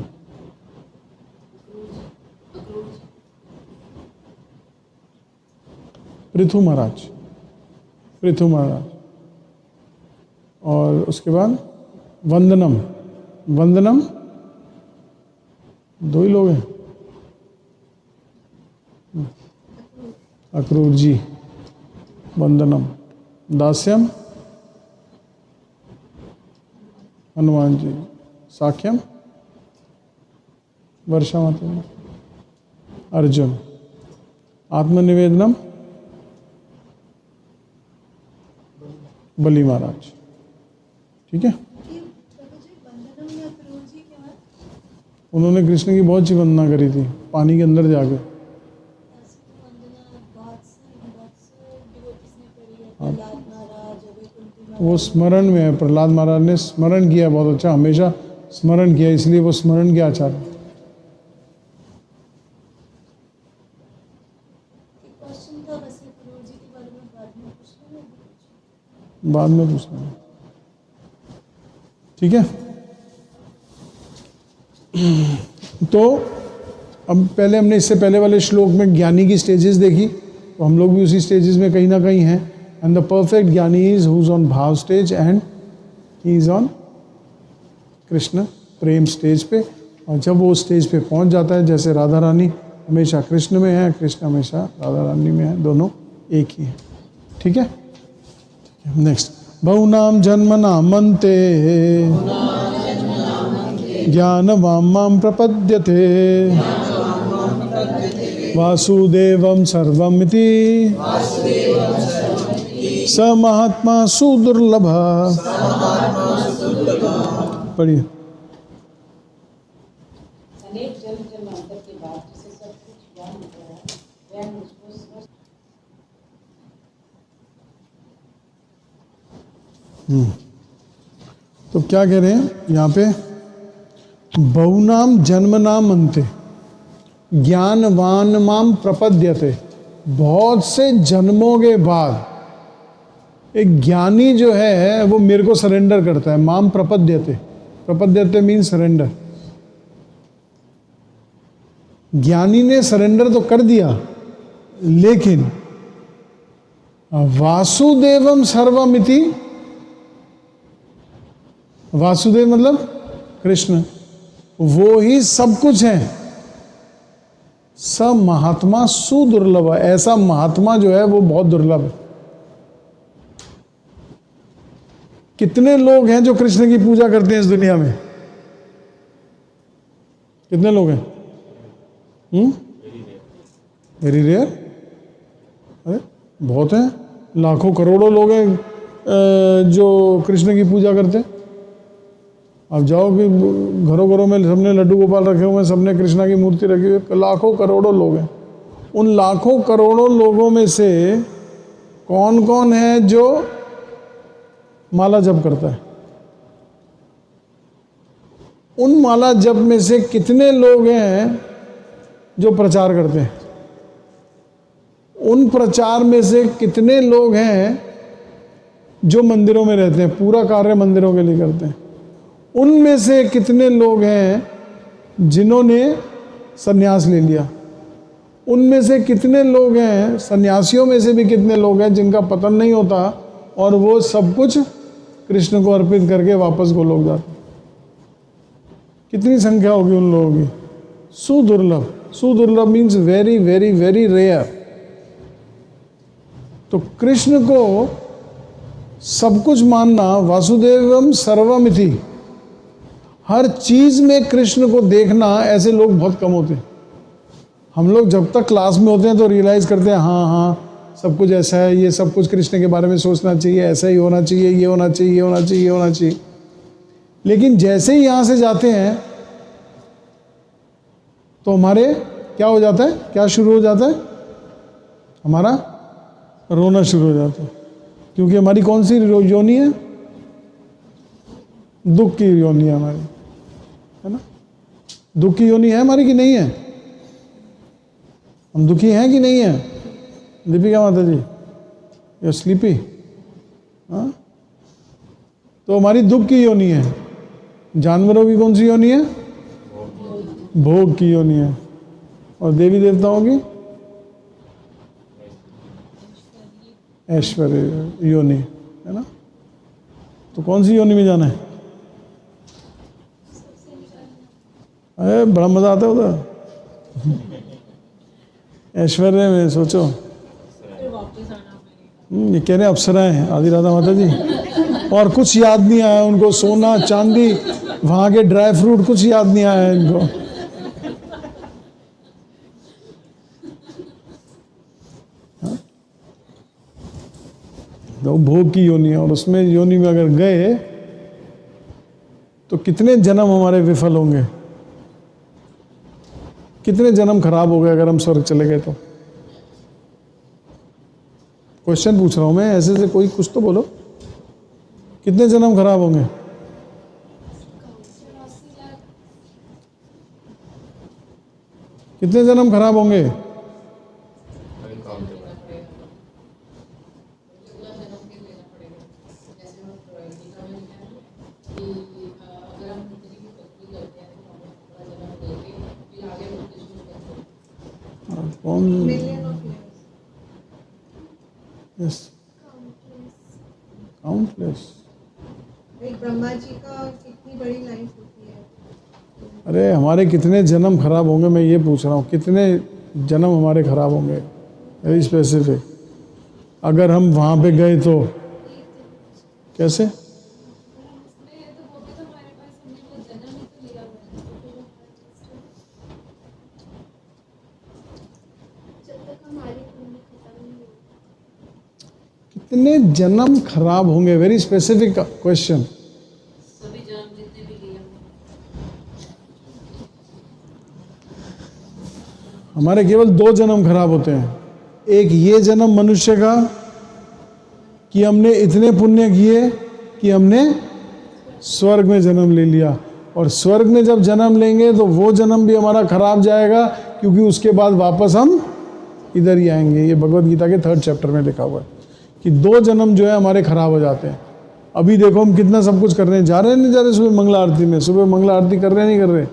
पृथु महाराज, पृथु महाराज। और उसके बाद वंदनम, वंदनम दो ही लोग हैं, अक्रूर जी, वंदनम। दास्यम हनुमान जी। साख्यम वर्षा माता जी। अर्जुन। आत्मनिवेदनम बलि महाराज। ठीक है, उन्होंने कृष्ण की बहुत सी वंदना करी थी पानी के अंदर जाके। वो स्मरण में है, प्रहलाद महाराज ने स्मरण किया बहुत अच्छा, हमेशा स्मरण किया, इसलिए वो स्मरण के आचार्य। बाद में पूछना, ठीक है। तो अब पहले हमने इससे पहले वाले श्लोक में ज्ञानी की स्टेजेस देखी, तो हम लोग भी उसी स्टेजेस में कहीं ना कहीं हैं। एंड द परफेक्ट ज्ञानी इज हु इज ऑन भाव stage and he is on Krishna Prem stage पे। और जब वो स्टेज पे पहुंच जाता है, जैसे राधा रानी हमेशा कृष्ण में है, कृष्ण हमेशा राधा रानी में है, दोनों एक ही है। ठीक है, नेक्स्ट। बहुनाम जन्मनाम अन्ते ज्ञानवाम माम प्रपद्यते वासुदेवम सर्वमिति स महात्मा सुदुर्लभ। पढ़िए। अनेक जन्म जन्मांतर के बाद जिसे सब कुछ ज्ञान हो गया, वह मुझको स्वस्थ तो क्या कह रहे हैं यहाँ पे, बहुनाम जन्मनाम अन्ते ज्ञानवान माम प्रपद्यते। बहुत से जन्मों के बाद एक ज्ञानी जो है वो मेरे को सरेंडर करता है। माम प्रपद्यते, प्रपद्यते मीन सरेंडर। ज्ञानी ने सरेंडर तो कर दिया, लेकिन वासुदेवम सर्वमिति, वासुदेव मतलब कृष्ण, वो ही सब कुछ है। स महात्मा सुदुर्लभ, ऐसा महात्मा जो है वो बहुत दुर्लभ है। कितने लोग हैं जो कृष्ण की पूजा करते हैं इस दुनिया में? कितने लोग हैं? Very rare. अरे बहुत हैं, लाखों करोड़ों लोग हैं जो कृष्ण की पूजा करते हैं। आप जाओ कि घरों घरों में सबने लड्डू गोपाल रखे हुए हैं, सबने कृष्णा की मूर्ति रखी हुई है, लाखों करोड़ों लोग हैं। उन लाखों करोड़ों लोगों में से कौन कौन है जो माला जप करता है? उन माला जप में से कितने लोग हैं जो प्रचार करते हैं? उन प्रचार में से कितने लोग हैं जो मंदिरों में रहते हैं, पूरा कार्य मंदिरों के लिए करते हैं? उनमें से कितने लोग हैं जिन्होंने सन्यास ले लिया? उनमें से कितने लोग हैं, सन्यासियों में से भी कितने लोग हैं जिनका पतन नहीं होता और वो सब कुछ कृष्ण को अर्पित करके वापस गोलोक जाते? कितनी संख्या होगी उन लोगों की? सुदुर्लभ। सुदुर्लभ means very very very rare. तो कृष्ण को सब कुछ मानना, वासुदेवम सर्वमिति, हर चीज में कृष्ण को देखना, ऐसे लोग बहुत कम होते हैं। हम लोग जब तक क्लास में होते हैं तो रियलाइज करते हैं हाँ हाँ सब कुछ ऐसा है, ये सब कुछ कृष्ण के बारे में सोचना चाहिए, ऐसा ही होना चाहिए, ये होना चाहिए, ये होना चाहिए, ये होना चाहिए। लेकिन जैसे ही यहाँ से जाते हैं तो हमारे क्या हो जाता है, क्या शुरू हो जाता है? हमारा रोना शुरू हो जाता है। क्योंकि हमारी कौन सी योनि है? दुख की योनि है हमारी, है ना? दुख की योनि है हमारी कि नहीं है? हम दुखी हैं कि नहीं है? दीपिका माता जी, यू स्लीपी? हाँ, तो हमारी दुख की योनि है। जानवरों की कौन सी योनि है? भोग की योनि है। और देवी देवताओं की ऐश्वर्य योनि, है ना? तो कौन सी योनि में जाना है? अरे बड़ा मजा आता है उधर ऐश्वर्य में। सोचो ये कह रहे हैं अप्सराएं हैं, आदि राधा माता जी, और कुछ याद नहीं आया उनको, सोना चांदी वहां के ड्राई फ्रूट कुछ याद नहीं आया इनको। तो भोग की योनि है, और उसमें योनि में अगर गए तो कितने जन्म हमारे विफल होंगे, कितने जन्म खराब हो गए अगर हम स्वर्ग चले गए तो। क्वेश्चन पूछ रहा हूं मैं, ऐसे से कोई कुछ तो बोलो, कितने जन्म खराब होंगे? कितने जन्म खराब होंगे? Million of years. Yes, countless. एक ब्रह्मा जी का कितनी बड़ी लाइफ होती है। अरे हमारे कितने जन्म खराब होंगे, मैं ये पूछ रहा हूँ, कितने जन्म हमारे खराब होंगे? Very specific. अगर हम वहाँ पे गए तो कैसे? कितने जन्म खराब होंगे? Very specific question. सभी जन्म जितने भी लिए हमारे केवल 2 जन्म खराब होते हैं। एक ये जन्म मनुष्य का कि हमने इतने पुण्य किए कि हमने स्वर्ग में जन्म ले लिया, और स्वर्ग में जब जन्म लेंगे तो वो जन्म भी हमारा खराब जाएगा, क्योंकि उसके बाद वापस हम इधर ही आएंगे। ये भगवत गीता के 3rd चैप्टर में लिखा हुआ है कि 2 जन्म जो है हमारे खराब हो जाते हैं। अभी देखो हम कितना सब कुछ कर रहे हैं, जा रहे हैं नहीं जा रहे सुबह मंगला आरती में, सुबह मंगला आरती कर रहे हैं नहीं कर रहे,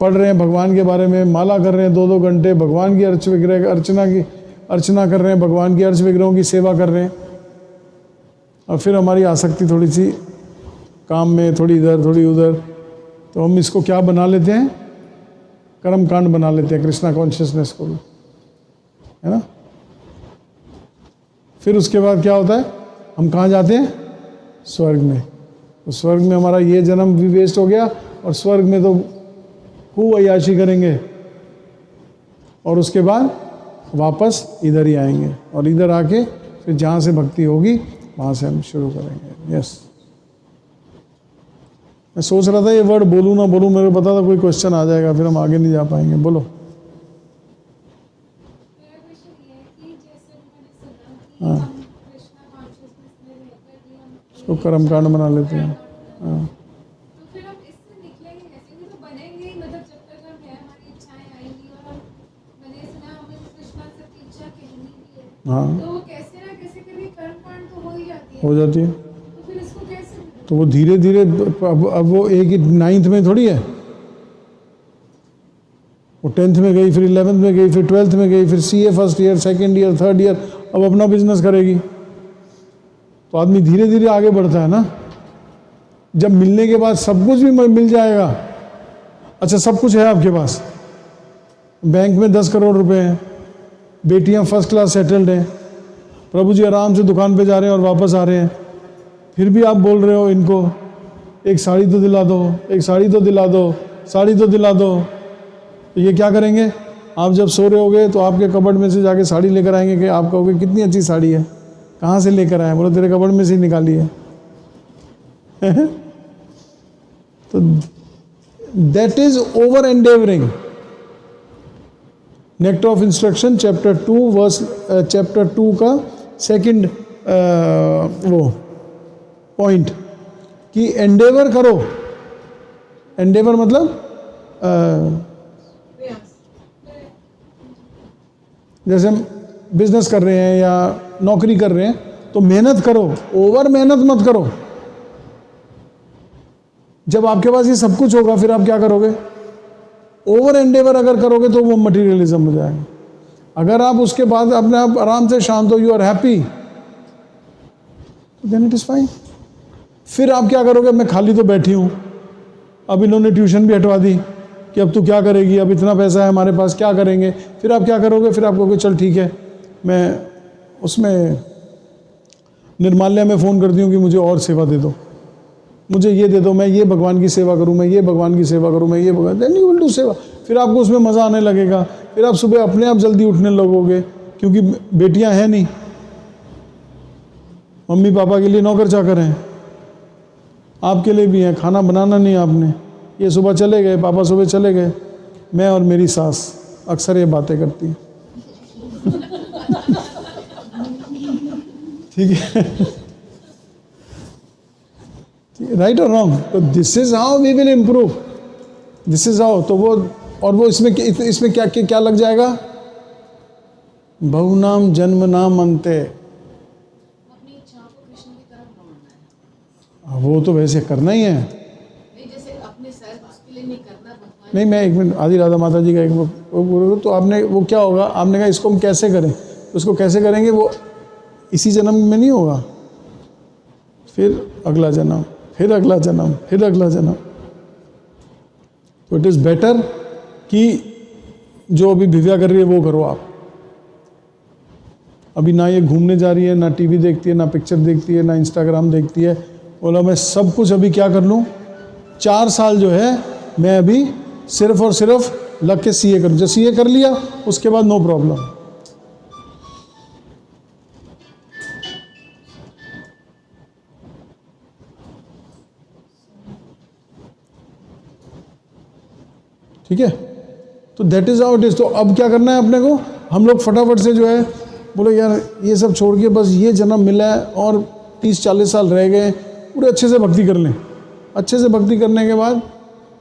पढ़ रहे हैं भगवान के बारे में, माला कर रहे हैं 2-2 घंटे, भगवान की अर्चना कर रहे हैं, भगवान की अर्च विग्रहों की सेवा कर रहे हैं। और फिर हमारी आसक्ति थोड़ी सी काम में, थोड़ी इधर थोड़ी उधर, तो हम इसको क्या बना लेते हैं, कर्म कांड बना लेते हैं, कृष्णा कॉन्शियसनेस को भी, है ना। फिर उसके बाद क्या होता है, हम कहाँ जाते हैं, स्वर्ग में। तो स्वर्ग में हमारा ये जन्म भी वेस्ट हो गया, और स्वर्ग में तो खूब अय्याशी करेंगे, और उसके बाद वापस इधर ही आएंगे, और इधर आके फिर जहाँ से भक्ति होगी वहाँ से हम शुरू करेंगे। यस, मैं सोच रहा था ये वर्ड बोलूँ ना बोलूँ, मेरे को पता था कोई क्वेश्चन आ जाएगा, फिर हम आगे नहीं जा पाएंगे। बोलो। मेरा क्वेश्चन ये है कि जैसे मैंने सुना कि हम कृष्णा कॉन्शियसनेस में रहकर भी हम उसको कर्मकांड बना लेते हैं। हाँ, तो फिर हम इससे निकलेंगे कैसे, कि तो बनेंगे ही, मतलब जब तक हम हैं हमारी इच्छाएं आएंगी, और हम, मैंने सुना हमें कृष्णा से इच्छा कहनी भी है, हाँ, तो वो कैसे ना कैसे करके कर्मकांड तो हो ही जाती है, हो जाती है। तो फिर इसको कैसे, तो वो धीरे धीरे, अब वो एक ही 9th में थोड़ी है, वो 10th में गई, फिर 11th में गई, फिर 12th में गई, फिर CA first year, 2nd year, 3rd year, अब अपना बिजनेस करेगी। तो आदमी धीरे धीरे आगे बढ़ता है ना। जब मिलने के बाद सब कुछ भी मिल जाएगा, अच्छा सब कुछ है आपके पास, बैंक में 10 करोड़ रुपए हैं, बेटियां फर्स्ट क्लास सेटल्ड हैं, प्रभु जी आराम से दुकान पे जा रहे हैं और वापस आ रहे हैं, फिर भी आप बोल रहे हो इनको एक साड़ी तो दिला दो, एक साड़ी तो दिला दो, साड़ी तो दिला दो। तो ये क्या करेंगे, आप जब सो रहे होगे तो आपके कबर्ड में से जाके साड़ी लेकर आएंगे, कि आप कहोगे कितनी अच्छी साड़ी है, कहाँ से लेकर आए, बोलो तेरे कबर्ड में से ही निकाली है। तो that is over endeavouring. Nectar of instruction chapter 2 का 2nd वो पॉइंट, कि एंडेवर करो। एंडेवर मतलब जैसे हम बिजनेस कर रहे हैं या नौकरी कर रहे हैं, तो मेहनत करो, ओवर मेहनत मत करो। जब आपके पास ये सब कुछ होगा फिर आप क्या करोगे, ओवर एंडेवर अगर करोगे तो वो मटेरियलिज्म हो जाएगा। अगर आप उसके बाद अपने आप आराम से शांत हो, you are happy, then it is fine. फिर आप क्या करोगे, मैं खाली तो बैठी हूँ, अब इन्होंने ट्यूशन भी हटवा दी कि अब तू क्या करेगी, अब इतना पैसा है हमारे पास, क्या करेंगे। फिर आप क्या करोगे, फिर आप कहोगे चल ठीक है, मैं उसमें निर्माल्या में फ़ोन करती हूँ कि मुझे और सेवा दे दो, मुझे ये दे दो, मैं ये भगवान की सेवा करूँ, मैं ये भगवान की सेवा करूँ, मैं ये भगवान, देन यू विल डू सेवा। फिर आपको उसमें मज़ा आने लगेगा, फिर आप सुबह अपने आप जल्दी उठने लगोगे, क्योंकि बेटियां हैं नहीं, मम्मी पापा के लिए नौकर चाकर हैं, आपके लिए भी हैं, खाना बनाना नहीं आपने, ये सुबह चले गए, पापा सुबह चले गए, मैं और मेरी सास अक्सर ये बातें करती हैं। ठीक है, राइट और रॉन्ग, तो this is how we will improve, this is how. तो वो, और वो इसमें क्या लग जाएगा, बहुनाम जन्म नाम अंते, अपनी इच्छाओं को कृष्ण की तरफ दौड़ना है। वो तो वैसे करना ही है। नहीं, जैसे अपने सेल्फ उसके लिए नहीं करना, भगवान नहीं, मैं एक मिनट, आदि राधा माता जी का एक वो तो आपने, वो क्या होगा, आपने कहा इसको हम कैसे करें, उसको कैसे करेंगे, वो इसी जन्म में नहीं होगा, फिर अगला जन्म, फिर अगला जन्म, फिर अगला जन्म। तो इट इज़ बेटर कि जो अभी भिव्या कर रही है वो करो आप। अभी ना ये घूमने जा रही है, ना टीवी देखती है, ना पिक्चर देखती है, ना इंस्टाग्राम देखती है, बोला मैं सब कुछ अभी क्या कर लूँ, 4 साल जो है मैं अभी सिर्फ और सिर्फ लग के CA करूँ। जब CA कर लिया उसके बाद नो प्रॉब्लम। ठीक है, तो that is how it is. तो अब क्या करना है अपने को, हम लोग फटाफट से जो है बोले यार ये सब छोड़ के बस ये जन्म मिला है और 30-40 साल रह गए, पूरे अच्छे से भक्ति कर लें। अच्छे से भक्ति करने के बाद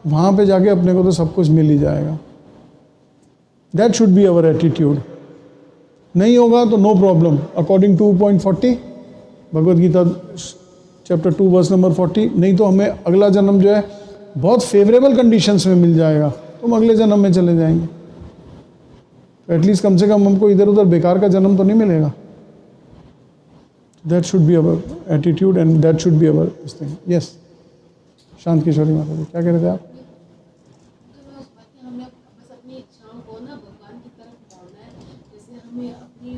वहाँ पे जाके अपने को तो सब कुछ मिल ही जाएगा। That should be our attitude. नहीं होगा तो no problem, according to 2.40 Bhagavad Gita chapter 2 verse number 40। नहीं तो हमें अगला जन्म जो है बहुत फेवरेबल कंडीशंस में मिल जाएगा, तो हम अगले जन्म में चले जाएंगे। तो एटलीस्ट कम से कम हमको इधर उधर बेकार का जन्म तो नहीं मिलेगा। That should be our attitude and that should be our this thing. Yes, शांत किशोरी माता जी, क्या कह रहे थे आप? हमें बस अपनी इच्छाओं को ना भगवान की तरफ मोड़ना है। जैसे हमें अपनी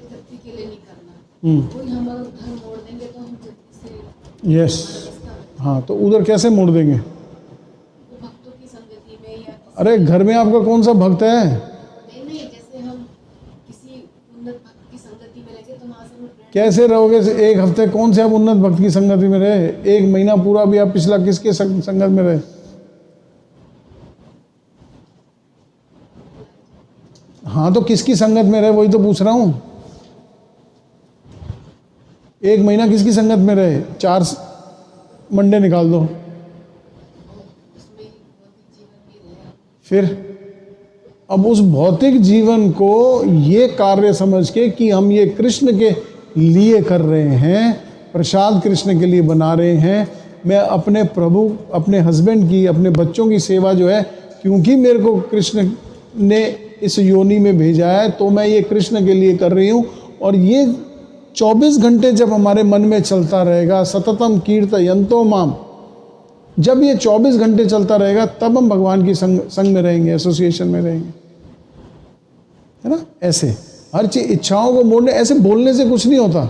तृप्ति के लिए नहीं करना, कोई हम अगर घर मोड़ देंगे तो हम तृप्ति से यस, हाँ, तो उधर कैसे मोड़ देंगे? वो भक्तों की संगति में या अरे घर में आपका कौन सा भक्त है? नहीं, जैसे हम किसी उन्नत भक्त की संगति में रहेंगे तो वहाँ से हमें प्रेरणा। कैसे रहोगे? एक हफ्ते कौन से आप उन्नत भक्त की संगति में रहे? 1 महीना पूरा भी आप पिछला किसके संगत में रहे? हाँ, तो किसकी संगत में रहे वही तो पूछ रहा हूं। 1 महीना किसकी संगत में रहे? 4 मंडे निकाल दो, फिर अब उस भौतिक जीवन को ये कार्य समझ के कि हम ये कृष्ण के लिए कर रहे हैं, प्रसाद कृष्ण के लिए बना रहे हैं, मैं अपने प्रभु, अपने हस्बैंड की, अपने बच्चों की सेवा जो है, क्योंकि मेरे को कृष्ण ने इस योनि में भेजा है तो मैं ये कृष्ण के लिए कर रही हूँ। और ये 24 घंटे जब हमारे मन में चलता रहेगा, सततम कीर्तयन्तो माम, जब ये 24 घंटे चलता रहेगा तब हम भगवान की संग में रहेंगे, एसोसिएशन में रहेंगे, है ना। ऐसे हर चीज इच्छाओं को मोड़ने, ऐसे बोलने से कुछ नहीं होता।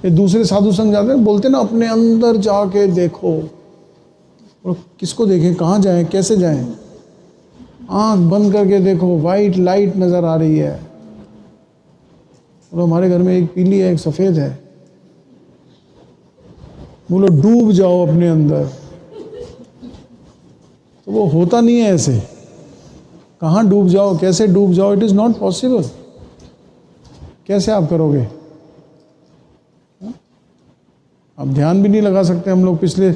ये दूसरे साधु संग जाते हैं, बोलते ना अपने अंदर जाके देखो, और किसको देखें, कहाँ जाएं, कैसे जाएं? आंख बंद करके देखो, वाइट लाइट नजर आ रही है, और हमारे घर में एक पीली है, एक सफेद है। बोलो डूब जाओ अपने अंदर, तो वो होता नहीं है ऐसे। कहाँ डूब जाओ, कैसे डूब जाओ? It is not possible. कैसे आप करोगे? अब ध्यान भी नहीं लगा सकते हम लोग। पिछले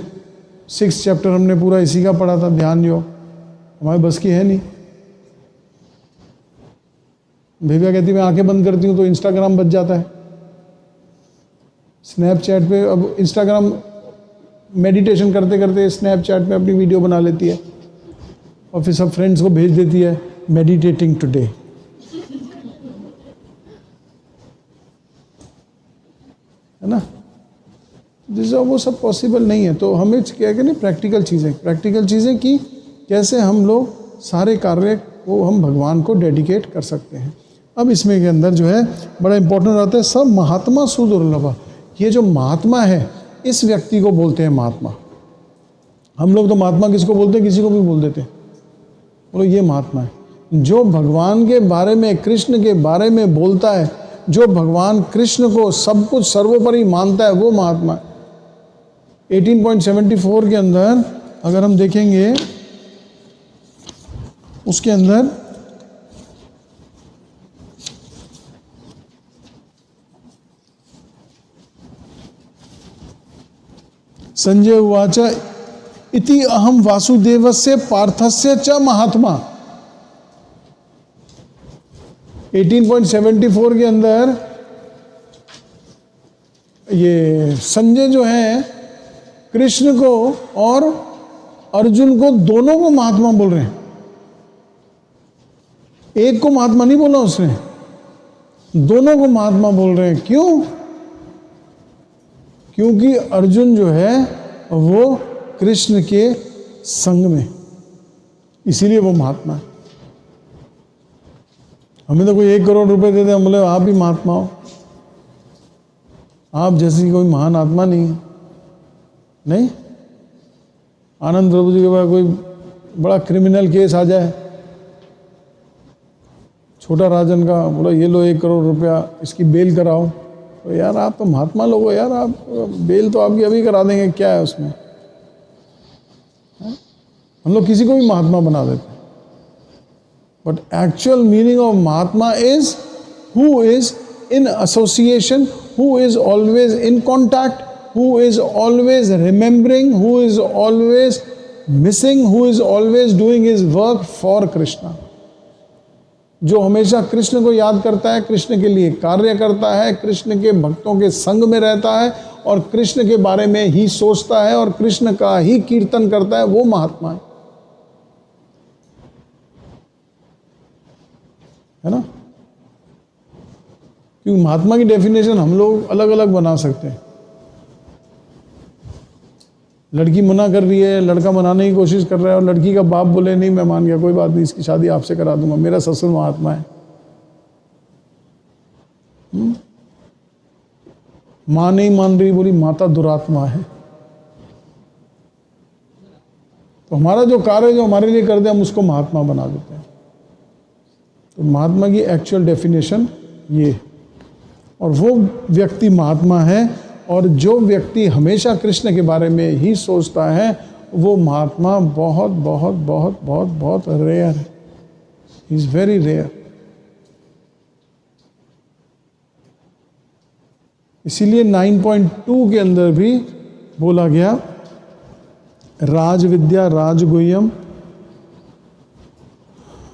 6 चैप्टर हमने पूरा इसी का पढ़ा था, ध्यान योग, हमारे बस की है नहीं। भैया कहती मैं आंखें बंद करती हूँ तो इंस्टाग्राम बच जाता है, स्नैपचैट पे। अब इंस्टाग्राम मेडिटेशन करते करते स्नैपचैट पे अपनी वीडियो बना लेती है और फिर सब फ्रेंड्स को भेज देती है, मेडिटेटिंग टुडे, है ना। वो सब पॉसिबल नहीं है। तो हमें क्या है कि नहीं, प्रैक्टिकल चीज़ें कि कैसे हम लोग सारे कार्य को हम भगवान को डेडिकेट कर सकते हैं। अब इसमें के अंदर जो है बड़ा इंपॉर्टेंट रहता है, सब महात्मा सुदुर्लभ। ये जो महात्मा है, इस व्यक्ति को बोलते हैं महात्मा। हम लोग तो महात्मा किसको बोलते हैं? किसी को भी बोल देते हैं, बोलो ये महात्मा है। जो भगवान के बारे में, कृष्ण के बारे में बोलता है, जो भगवान कृष्ण को सब कुछ सर्वोपरि मानता है, वो महात्मा है। 18.74 के अंदर अगर हम देखेंगे, उसके अंदर संजय उवाच इति अहम वासुदेवस्य पार्थस्य च महात्मा। 18.74 के अंदर ये संजय जो है कृष्ण को और अर्जुन को, दोनों को महात्मा बोल रहे हैं। एक को महात्मा नहीं बोला उसने, दोनों को महात्मा बोल रहे हैं। क्यों? क्योंकि अर्जुन जो है वो कृष्ण के संग में, इसीलिए वो महात्मा है। हमें तो कोई 1 करोड़ रुपए दे दे, हम बोले आप भी महात्मा हो, आप जैसी कोई महान आत्मा नहीं है। नहीं, आनंद प्रभु जी के पास कोई बड़ा क्रिमिनल केस आ जाए, छोटा राजन का, बोला ये लो 1 करोड़ रुपया, इसकी बेल कराओ, तो यार आप तो महात्मा लोग हो यार, आप बेल तो आपकी अभी करा देंगे, क्या है उसमें? हम लोग किसी को भी महात्मा बना देते हैं। But actual meaning of Mahatma is who is in association, who is always in contact, who is always remembering, who is always missing, who is always doing his work for Krishna. जो हमेशा कृष्ण को याद करता है, कृष्ण के लिए कार्य करता है, कृष्ण के भक्तों के संग में रहता है और कृष्ण के बारे में ही सोचता है और कृष्ण का ही कीर्तन करता है, वो महात्मा है ना। क्योंकि महात्मा की डेफिनेशन हम लोग अलग अलग बना सकते हैं। लड़की मना कर रही है, लड़का मनाने की कोशिश कर रहा है और लड़की का बाप बोले नहीं मैं मान गया, कोई बात नहीं, इसकी शादी आपसे करा दूंगा, मेरा ससुर महात्मा है। मां नहीं मान रही, बोली माता दुरात्मा है। तो हमारा जो कार्य जो हमारे लिए करते हैं हम उसको महात्मा बना देते हैं। तो महात्मा की एक्चुअल डेफिनेशन ये, और वो व्यक्ति महात्मा है। और जो व्यक्ति हमेशा कृष्ण के बारे में ही सोचता है वो महात्मा बहुत बहुत बहुत बहुत बहुत रेयर है, इज वेरी रेयर। इसीलिए 9.2 के अंदर भी बोला गया राजविद्या राजगुह्यम,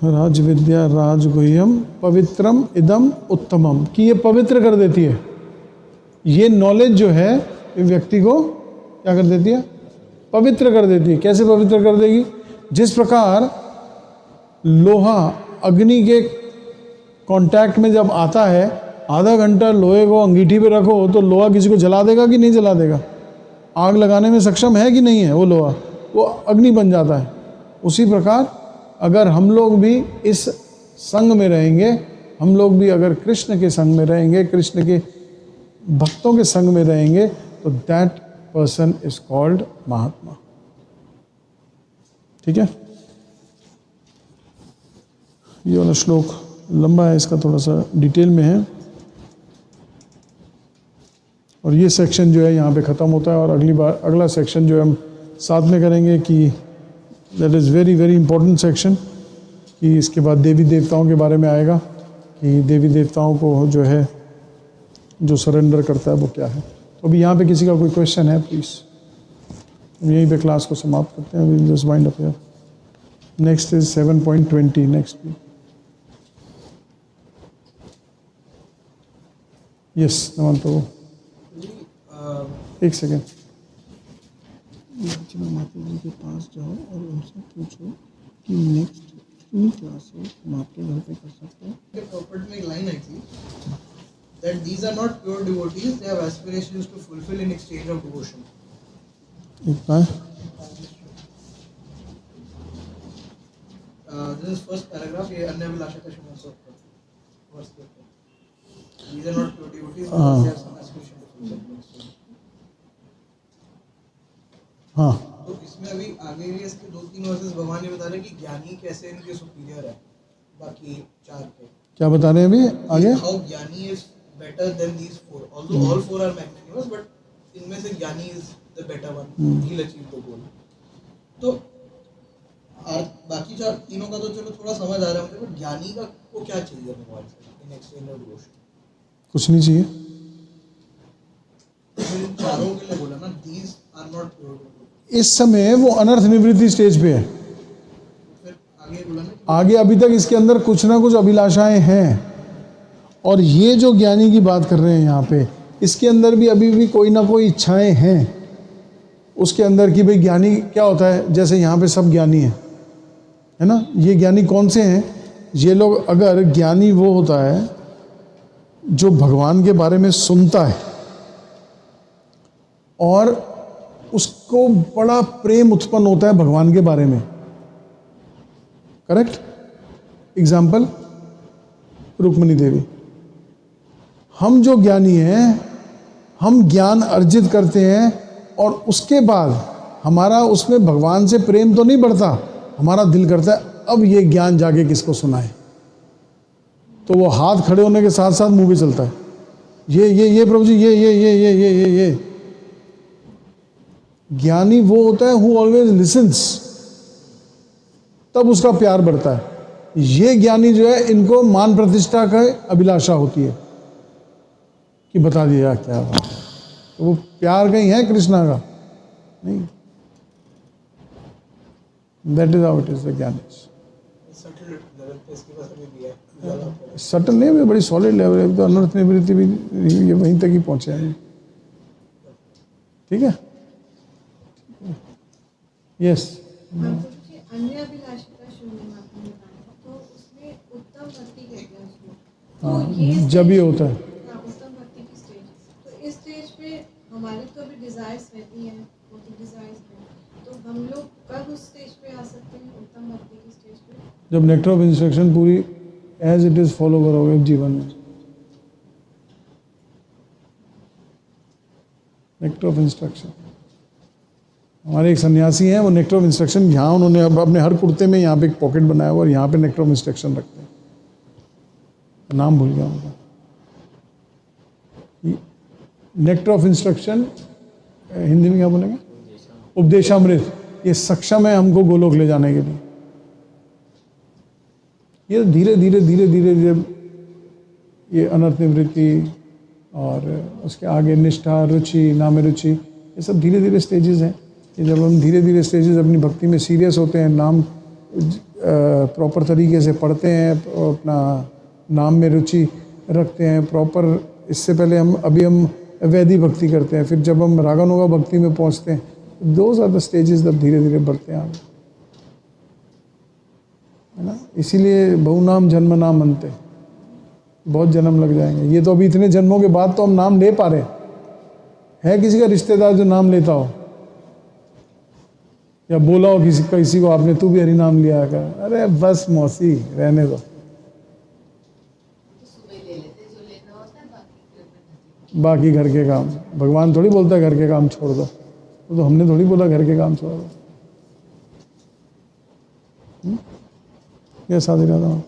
राजविद्या राजगुह्यम पवित्रम इदम उत्तमम, कि ये पवित्र कर देती है। ये नॉलेज जो है ये व्यक्ति को क्या कर देती है, पवित्र कर देती है। कैसे पवित्र कर देगी? जिस प्रकार लोहा अग्नि के कांटेक्ट में जब आता है, आधा घंटा लोहे को अंगीठी पे रखो तो लोहा किसी को जला देगा कि नहीं जला देगा? आग लगाने में सक्षम है कि नहीं है वो लोहा, वो अग्नि बन जाता है। उसी प्रकार अगर हम लोग भी इस संग में रहेंगे, हम लोग भी अगर कृष्ण के संग में रहेंगे, कृष्ण के भक्तों के संग में रहेंगे, तो दैट पर्सन इज कॉल्ड महात्मा। ठीक है, ये वाला श्लोक लंबा है, इसका थोड़ा सा डिटेल में है। और ये सेक्शन जो है यहाँ पे ख़त्म होता है और अगली बार अगला सेक्शन जो है हम साथ में करेंगे, कि that is very very important section, कि इसके बाद देवी देवताओं के बारे में आएगा, कि देवी देवताओं को जो है जो सरेंडर करता है वो क्या है। तो अभी यहाँ पे किसी का कोई क्वेश्चन है प्लीज़, यहीं पे क्लास को समाप्त करते हैं। Will just wind up here. Next is 7.20 next. Yes Naman Prabhu, एक सेकेंड। माता जी के पास जाओ और उनसे पूछो कि नेक्स्ट 3 क्लासेस हम आपके घर पे कर सकते हैं। प्रॉपर्टी में एक लाइन आई थी that these are not pure devotees, they have aspirations to fulfill in exchange of devotion. एक बार This is first paragraph, ये अन्य अभिलाषा का शुभ वर्ष के। These are not pure devotees, they have some aspiration to fulfill in exchange. हाँ, तो इसमें अभी आगे भी इसके 2-3 वर्सेस भगवान ये बता रहे हैं कि ज्ञानी कैसे इनके सुपीरियर है बाकी 4 के। क्या बता रहे हैं अभी आगे? How ज्ञानी is better than these 4, although all 4 are magnanimous, but इनमें से ज्ञानी is the better one, he'll achieve the goal. तो बाकी 3 का तो चलो थोड़ा समझ आ रहा है मुझे, पर ज्ञानी का को क्या चाहिए भगवान से in exchange of devotion? कुछ नहीं चाहिए। फिर इन 4 के लिए बोला ना, these are not pure devotees. इस समय वो अनर्थ निवृत्ति स्टेज पे है। फिर आगे बोला ना, आगे अभी तक इसके अंदर कुछ ना कुछ अभिलाषाएं हैं, और ये जो ज्ञानी की बात कर रहे हैं यहाँ पे, इसके अंदर भी अभी भी कोई ना कोई इच्छाएं हैं उसके अंदर, कि भाई ज्ञानी क्या होता है। जैसे यहाँ पे सब ज्ञानी है ना, ये ज्ञानी कौन से हैं? ये लोग, अगर ज्ञानी वो होता है जो भगवान के बारे में सुनता है और उसको बड़ा प्रेम उत्पन्न होता है भगवान के बारे में। करेक्ट? एग्जाम्पल रुक्मिणी देवी। हम जो ज्ञानी हैं, हम ज्ञान अर्जित करते हैं और उसके बाद हमारा उसमें भगवान से प्रेम तो नहीं बढ़ता, हमारा दिल करता है अब ये ज्ञान जाके किसको सुनाए। तो वो हाथ खड़े होने के साथ साथ मुंह भी चलता है, ये प्रभु जी, ये। ज्ञानी वो होता है हु ऑलवेज लिसन्स, तब उसका प्यार बढ़ता है। ये ज्ञानी जो है, इनको मान प्रतिष्ठा का अभिलाषा होती है। कि बता दिया क्या बात है। तो वो प्यार कहीं है कृष्णा का नहीं। That is how it is the ज्ञान। सटल लेवल पे इसके पास अभी भी है ज़्यादा। सटल नहीं है, बड़ी सॉलिड लेवल है। तो अनर्थ निवृत्ति भी ये वहीं तक ही पहुंचे हैं। ठीक है, यस। महाप्रभु जी, अन्य अभिलाषिता शून्य आपने बताया, तो उसमें उत्तम भक्ति कहते हैं उसको। तो ये जब ये होता है हाँ, उत्तम भक्ति की स्टेज। तो इस स्टेज पे हमारी तो अभी डिजायर्स रहती हैं, वो तो डिजायर्स हैं, तो हम लोग कब उस स्टेज पे आ सकते हैं, उत्तम भक्ति की स्टेज पे? जब नेक्टर ऑफ इंस्ट्रक्शन पूरी एज इट इज फॉलो करोगे जीवन में। नेक्टर ऑफ इंस्ट्रक्शन, हमारे एक सन्यासी हैं, वो नेक्टर ऑफ इंस्ट्रक्शन यहाँ उन्होंने अब अपने हर कुर्ते में यहाँ पे एक पॉकेट बनाया हुआ और यहाँ पे नेक्टर ऑफ इंस्ट्रक्शन रखते हैं। नाम भूल गया उनका। नेक्टर ऑफ इंस्ट्रक्शन हिंदी में क्या बोलेंगे? उपदेशामृत। ये सक्षम है हमको गोलोक ले जाने के लिए। ये धीरे धीरे धीरे धीरे धीरे ये अनर्थ निवृत्ति और उसके आगे निष्ठा, रुचि, नाम रुचि, ये सब धीरे धीरे स्टेजेस हैं। कि जब हम धीरे धीरे स्टेजेस अपनी भक्ति में सीरियस होते हैं, नाम प्रॉपर तरीके से पढ़ते हैं, अपना नाम में रुचि रखते हैं प्रॉपर। इससे पहले हम वैदिक भक्ति करते हैं, फिर जब हम रागानुगा भक्ति में पहुंचते हैं, दोज आर द स्टेजेस जब धीरे धीरे बढ़ते हैं आगे, है ना। इसीलिए बहुनाम जन्म नाम अंते, बहुत जन्म लग जाएंगे। ये तो अभी इतने जन्मों के बाद तो हम नाम ले पा रहे हैं। है किसी का रिश्तेदार जो नाम लेता हो या बोला हो किसी को आपने, तू भी हरि नाम लिया कर? अरे बस मौसी, रहने दो। बाकी घर के काम, भगवान थोड़ी बोलता है घर के काम छोड़ दो, तो हमने थोड़ी बोला घर के काम छोड़ दो। ये शादी रहता हूँ।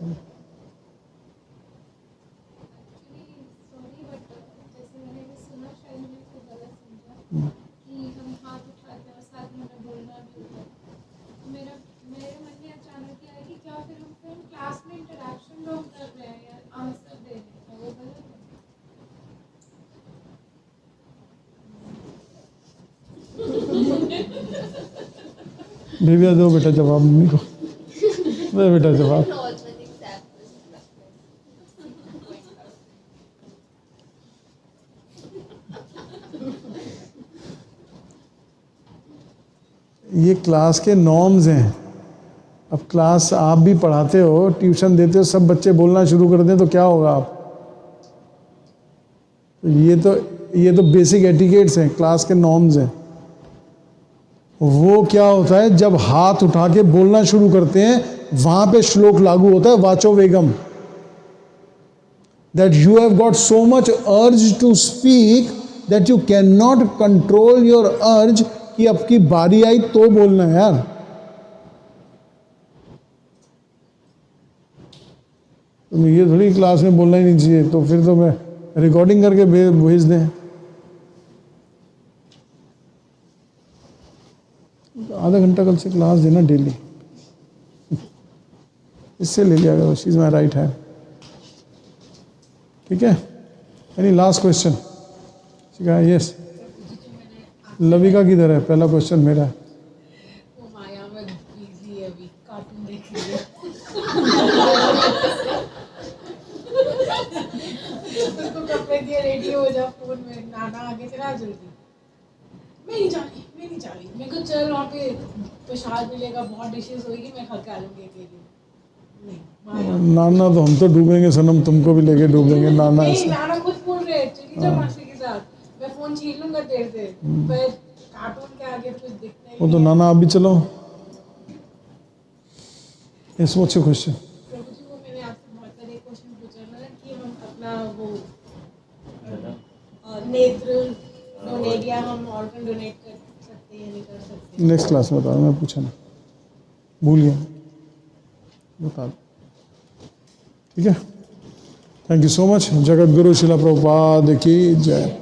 सॉरी बट जैसे मैंने भी सुना, शायद मैंने इसको गलत समझा कि हम हाथ उठाते हैं और साथ में हमें बोलना भी होता है। तो मेरे मन में अचानक ही आया कि क्या फिर हम क्लास में इंटरेक्शन लोग कर रहे हैं या आंसर दे रहे हैं, वो गलत है? भैया दो बेटा जवाब मम्मी को, दे बेटा जवाब। ये क्लास के नॉर्म्स हैं। अब क्लास आप भी पढ़ाते हो, ट्यूशन देते हो, सब बच्चे बोलना शुरू कर दें तो क्या होगा आप? ये तो बेसिक एटिकेट्स हैं, क्लास के नॉर्म्स हैं। वो क्या होता है, जब हाथ उठा के बोलना शुरू करते हैं वहां पे श्लोक लागू होता है, वाचो वेगम, that you have got so much urge to speak that you can not control your urge, कि अब की बारी आई तो बोलना है यार। तो ये थोड़ी क्लास में बोलना ही नहीं चाहिए, तो फिर तो मैं रिकॉर्डिंग करके भेज दें। आधा घंटा कल से क्लास देना डेली, इससे ले लिया करो। She is my right hand. ठीक है, एनी लास्ट क्वेश्चन? ठीक है, यस। लविका किधर है? पहला क्वेश्चन मेरा है। वो माया में बिजी है, अभी कार्टून देख रही है। उसको कपड़े दिए, रेडी हो जा, फोन में नाना आगे चला जल्दी। मैं नहीं जा रही। मैं कहा चल वहाँ पे प्रसाद मिलेगा, बहुत डिशेस होगी, मैं खा के आ लूँगी अकेले। नहीं, माया। नाना तो हम तो डूबेंगे सनम, तुमको भी लेके डूबेंगे नाना नहीं, से। नाना खुद बोल रहे हैं चली जा मासी के साथ, मैं फोन छीन लूंगा देर से, पर कार्टून के आगे कुछ दिखता ही वो तो नहीं है। नाना आप भी चलो। Yes, what's your question? Prabhu ji, वो मैंने आपसे बहुत सारे क्वेश्चन पूछा ना कि हम अपना वो नेत्र डोनेट या हम ऑर्गन डोनेट कर सकते हैं या नहीं कर सकते? नेक्स्ट क्लास में बता, मैं पूछा ना, भूल गया, बता दो। ठीक है, thank you so much. Jagat Guru शिला प्रभुपाद की जय।